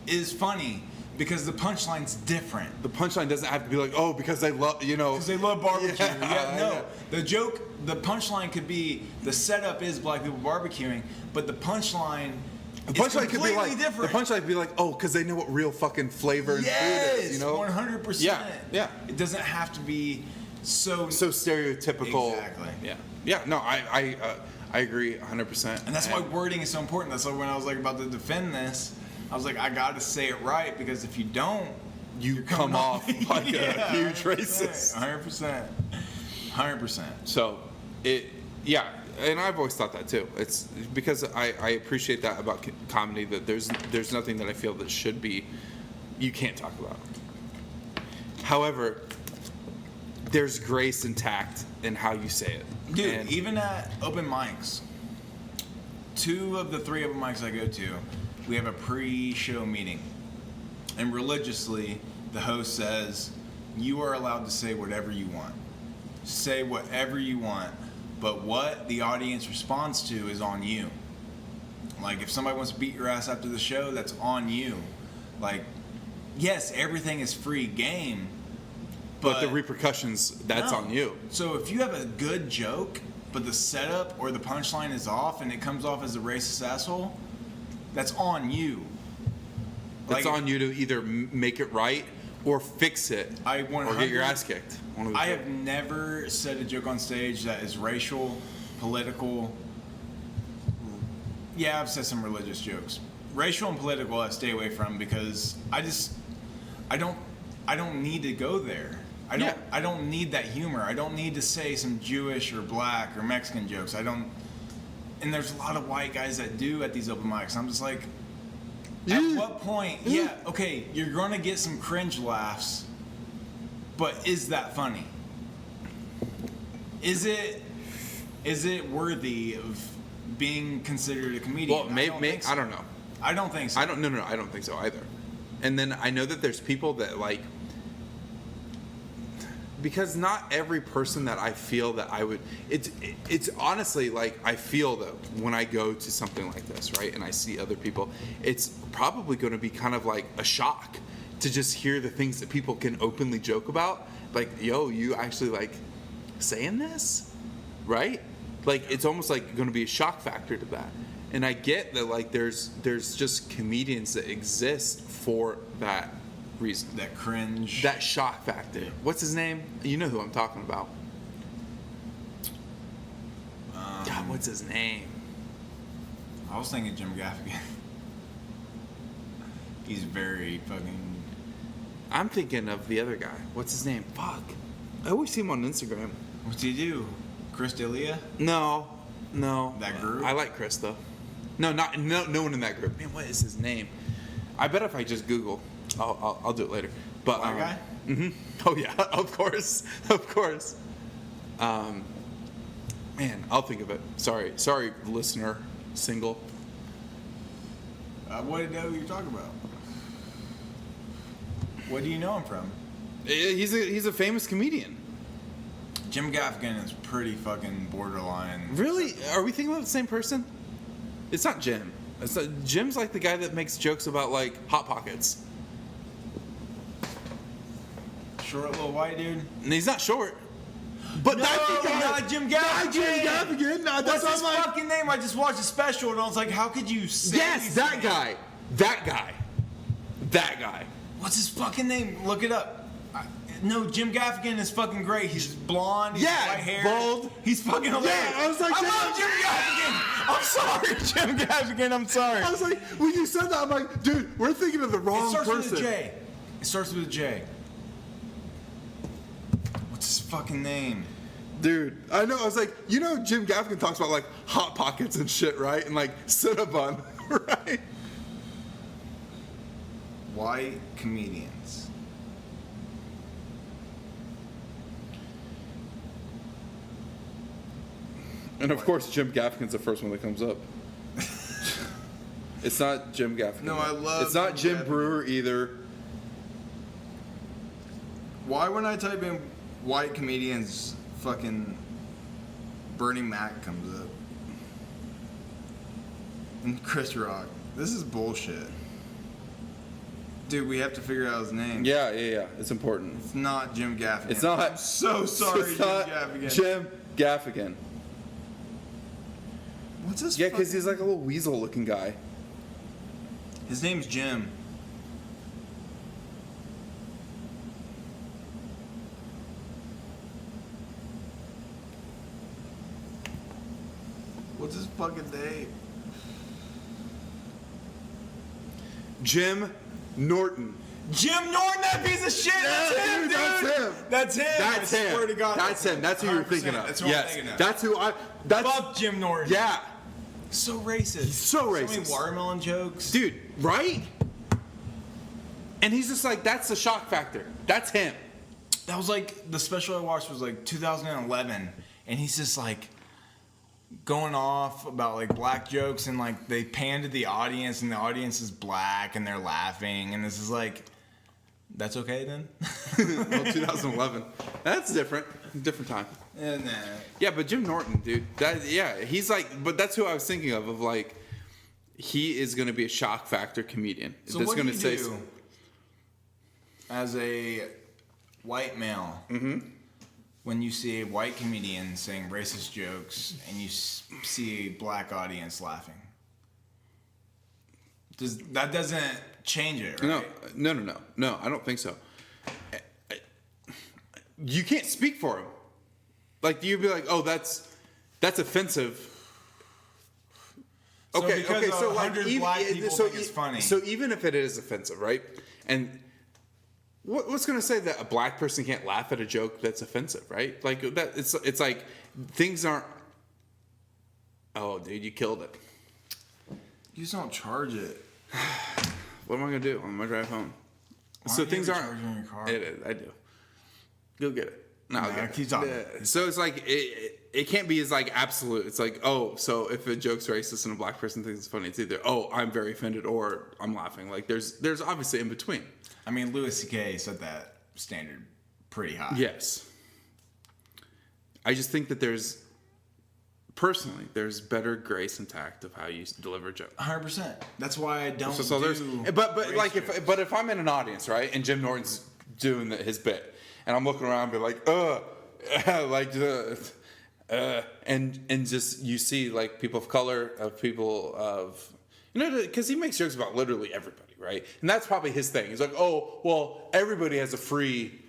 is funny because the punchline's different. The punchline doesn't have to be like, oh, because they love, Because they love barbecue. Yeah, No. yeah. The joke, the punchline could be the setup is black people barbecuing, but the punchline The is punchline could be completely like, different. the punchline could be like, oh, because they know what real fucking flavor and food is, you know? 100%. Yeah. It doesn't have to be so stereotypical. Exactly. Yeah. No, I agree 100%. And that's why wording is so important. That's why when I was like about to defend this, I was like, I got to say it right because if you don't, you come off like a huge 100%, racist. 100%. So and I've always thought that too. It's because I appreciate that about comedy, that there's nothing that I feel that should be you can't talk about. However, there's grace and tact in how you say it. Dude, And even at open mics, 2 of the 3 open mics I go to, we have a pre-show meeting. And religiously, the host says, you are allowed to say whatever you want. Say whatever you want, but what the audience responds to is on you. Like, if somebody wants to beat your ass after the show, that's on you. Like, yes, everything is free game, but the repercussions, that's no. on you. So if you have a good joke, but the setup or the punchline is off and it comes off as a racist asshole, that's on you. It's on you to either make it right or fix it, I or get your ass kicked. One of the I two. have never said a joke on stage that is racial, political. Yeah, I've said some religious jokes. Racial and political I stay away from because I don't need to go there. I don't need that humor. I don't need to say some Jewish or black or Mexican jokes. And there's a lot of white guys that do at these open mics. I'm just like, at what point, okay, you're gonna get some cringe laughs, but is that funny? Is it worthy of being considered a comedian? Well, maybe I don't know. I don't think so. I don't. No, I don't think so either. And then I know that there's people that like, because not every person that I feel that I would, it's honestly like I feel that when I go to something like this, right, and I see other people, it's probably going to be kind of like a shock to just hear the things that people can openly joke about. Like, yo, you actually like saying this, right? Like, it's almost like going to be a shock factor to that. And I get that, like, there's just comedians that exist for that reason. That cringe. That shock factor. Yeah. What's his name? You know who I'm talking about. God, what's his name? I was thinking Jim Gaffigan. He's very fucking... I'm thinking of the other guy. What's his name? Fuck. I always see him on Instagram. What's he do? Chris D'Elia? No. That group? I like Chris, though. No one in that group. Man, what is his name? I bet if I just Google, I'll do it later. But Black guy? Mm-hmm. Oh yeah, of course. Man, I'll think of it. Sorry, listener, single. I wouldn't know who you're talking about. What do you know him from? He's a famous comedian. Jim Gaffigan is pretty fucking borderline. Really? Are we thinking about the same person? It's not Jim. Jim's like the guy that makes jokes about like Hot Pockets. Short little white dude? And he's not short. But that's the guy. Not Jim Gaffigan. Not Jim Gaffigan. No, that's What's his not my fucking name? I just watched a special and I was like, how could you say Yes, these that things? guy. That guy. What's his fucking name? Look it up. No, Jim Gaffigan is fucking great. He's blonde. He's Yeah, white hair. bald. He's fucking hilarious. Yeah, I was like, I love Jim Gaffigan. I'm sorry, Jim Gaffigan. I'm sorry. I was like, when you said that, I'm like, dude, we're thinking of the It wrong starts person. with a J. It starts with a J. What's his fucking name? Dude, I know. I was like, you know, Jim Gaffigan talks about like Hot Pockets and shit, right? And like Cinnabon, right? White comedians. And of course, Jim Gaffigan's the first one that comes up. It's not Jim Gaffigan. No, I love It's not Jim Jim Gaffigan. Brewer either. Why when I type in white comedians, fucking Bernie Mac comes up? And Chris Rock. This is bullshit. Dude, we have to figure out his name. Yeah. It's important. It's not Jim Gaffigan. It's not. I'm so sorry, it's Jim not Gaffigan. Jim Gaffigan. What's his Yeah, because fucking- he's like a little weasel-looking guy. His name's Jim. What's his fucking name? Jim Norton. Jim Norton, that piece of shit. That's him, dude. That's him. That's him. That's I him. swear to God, That's him. That's who you're 100%. thinking of. That's what yes. I'm thinking of. That's who I. That's Fuck Jim Norton. Yeah, So racist. so So many racist. watermelon jokes. Dude, right? And he's just like, that's the shock factor. That's him. That was like the special I watched was like 2011, and he's just like going off about like black jokes, and like they pan to the audience, and the audience is black, and they're laughing, and this is like, that's okay then. Well, 2011. That's different. Different time. And Yeah, but Jim Norton, dude. He's like, but that's who I was thinking of like, he is going to be a shock factor comedian. so that's what do gonna you say do as a white male when you see a white comedian saying racist jokes and you see a black audience laughing? That doesn't change it, right? No, I don't think so. You can't speak for him. Like, you'd be like, oh, that's offensive. So Okay, because so 100 like, black people think it's funny. So even if it is offensive, right? And what's going to say that a black person can't laugh at a joke that's offensive, right? Like that, it's like things aren't. Oh, dude, you killed it. You just don't charge it. What am I going to do on my drive home? Why So don't you things have a aren't. charger in your car? It is. I do. Go get it. No, No, okay. keep talking. So it's like it can't be as like absolute. It's like, oh, so if a joke's racist and a black person thinks it's funny, it's either, oh, I'm very offended or I'm laughing. Like there's obviously in between. I mean, Louis C.K. set that standard pretty high. Yes. I just think that there's better grace and tact of how you deliver a joke. 100%. That's why I don't So there's, do but race like jokes. if I'm in an audience, right, and Jim Norton's doing his bit, and I'm looking around, and be like, like, and just you see like people of color, people of, because he makes jokes about literally everybody, right? And that's probably his thing. He's like, oh, well, everybody has a free.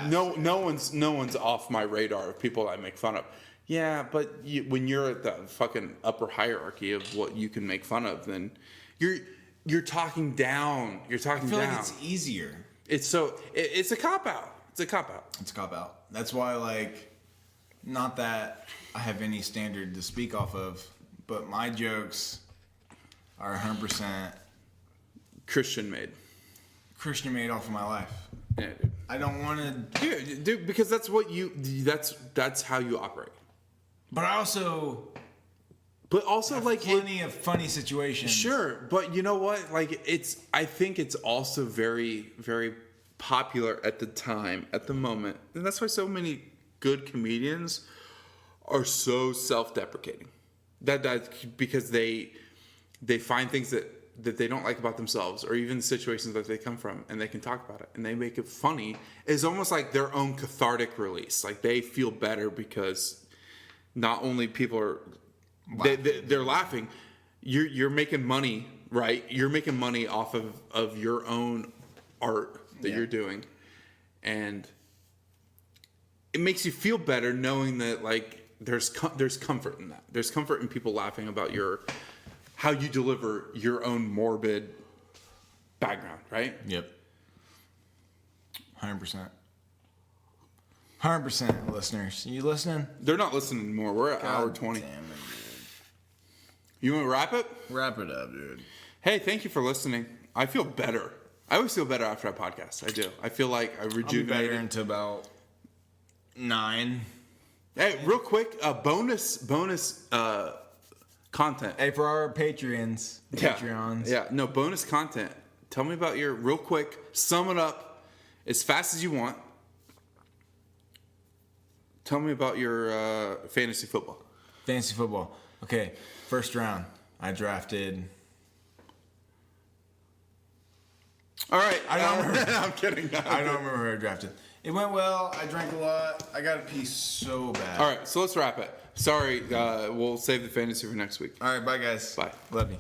No one's off my radar of people I make fun of. Yeah, but when you're at the fucking upper hierarchy of what you can make fun of, then you're talking down. You're talking I feel down. like it's easier. It's a cop out. It's a cop out. It's a cop out. That's why, like, not that I have any standard to speak off of, but my jokes are 100% Christian made. Christian made off of my life. Yeah, dude. I don't want to. Yeah, dude, because that's what that's how you operate. But I also But also have like plenty of funny situations. Sure, but you know what? Like I think it's also very, very popular at the time, at the moment, and that's why so many good comedians are so self-deprecating. That because they find things that they don't like about themselves, or even situations that they come from, and they can talk about it, and they make it funny. It's almost like their own cathartic release. Like they feel better because not only people are they're laughing, you're making money, right? You're making money off of your own art that you're doing, and it makes you feel better knowing that like there's comfort in that. There's comfort in people laughing about how you deliver your own morbid background, right? Yep. 100%. 100% listeners. You listening? They're not listening anymore. We're at hour 20. Damn it, dude. You want to wrap it? Wrap it up, dude. Hey, thank you for listening. I feel better. I always feel better after I podcast. I do. I feel like I I'll be rejuvenated. better into about 9. Hey, real quick, bonus content. Hey, for our Patreons. Yeah, no, bonus content. Tell me about real quick, sum it up as fast as you want. Tell me about your fantasy football. Fantasy football. Okay, first round. I drafted. All right. I don't remember. I'm kidding. I don't remember who I drafted. It went well. I drank a lot. I got a piece so bad. All right, so let's wrap it. Sorry, we'll save the fantasy for next week. All right, bye, guys. Bye. Love you.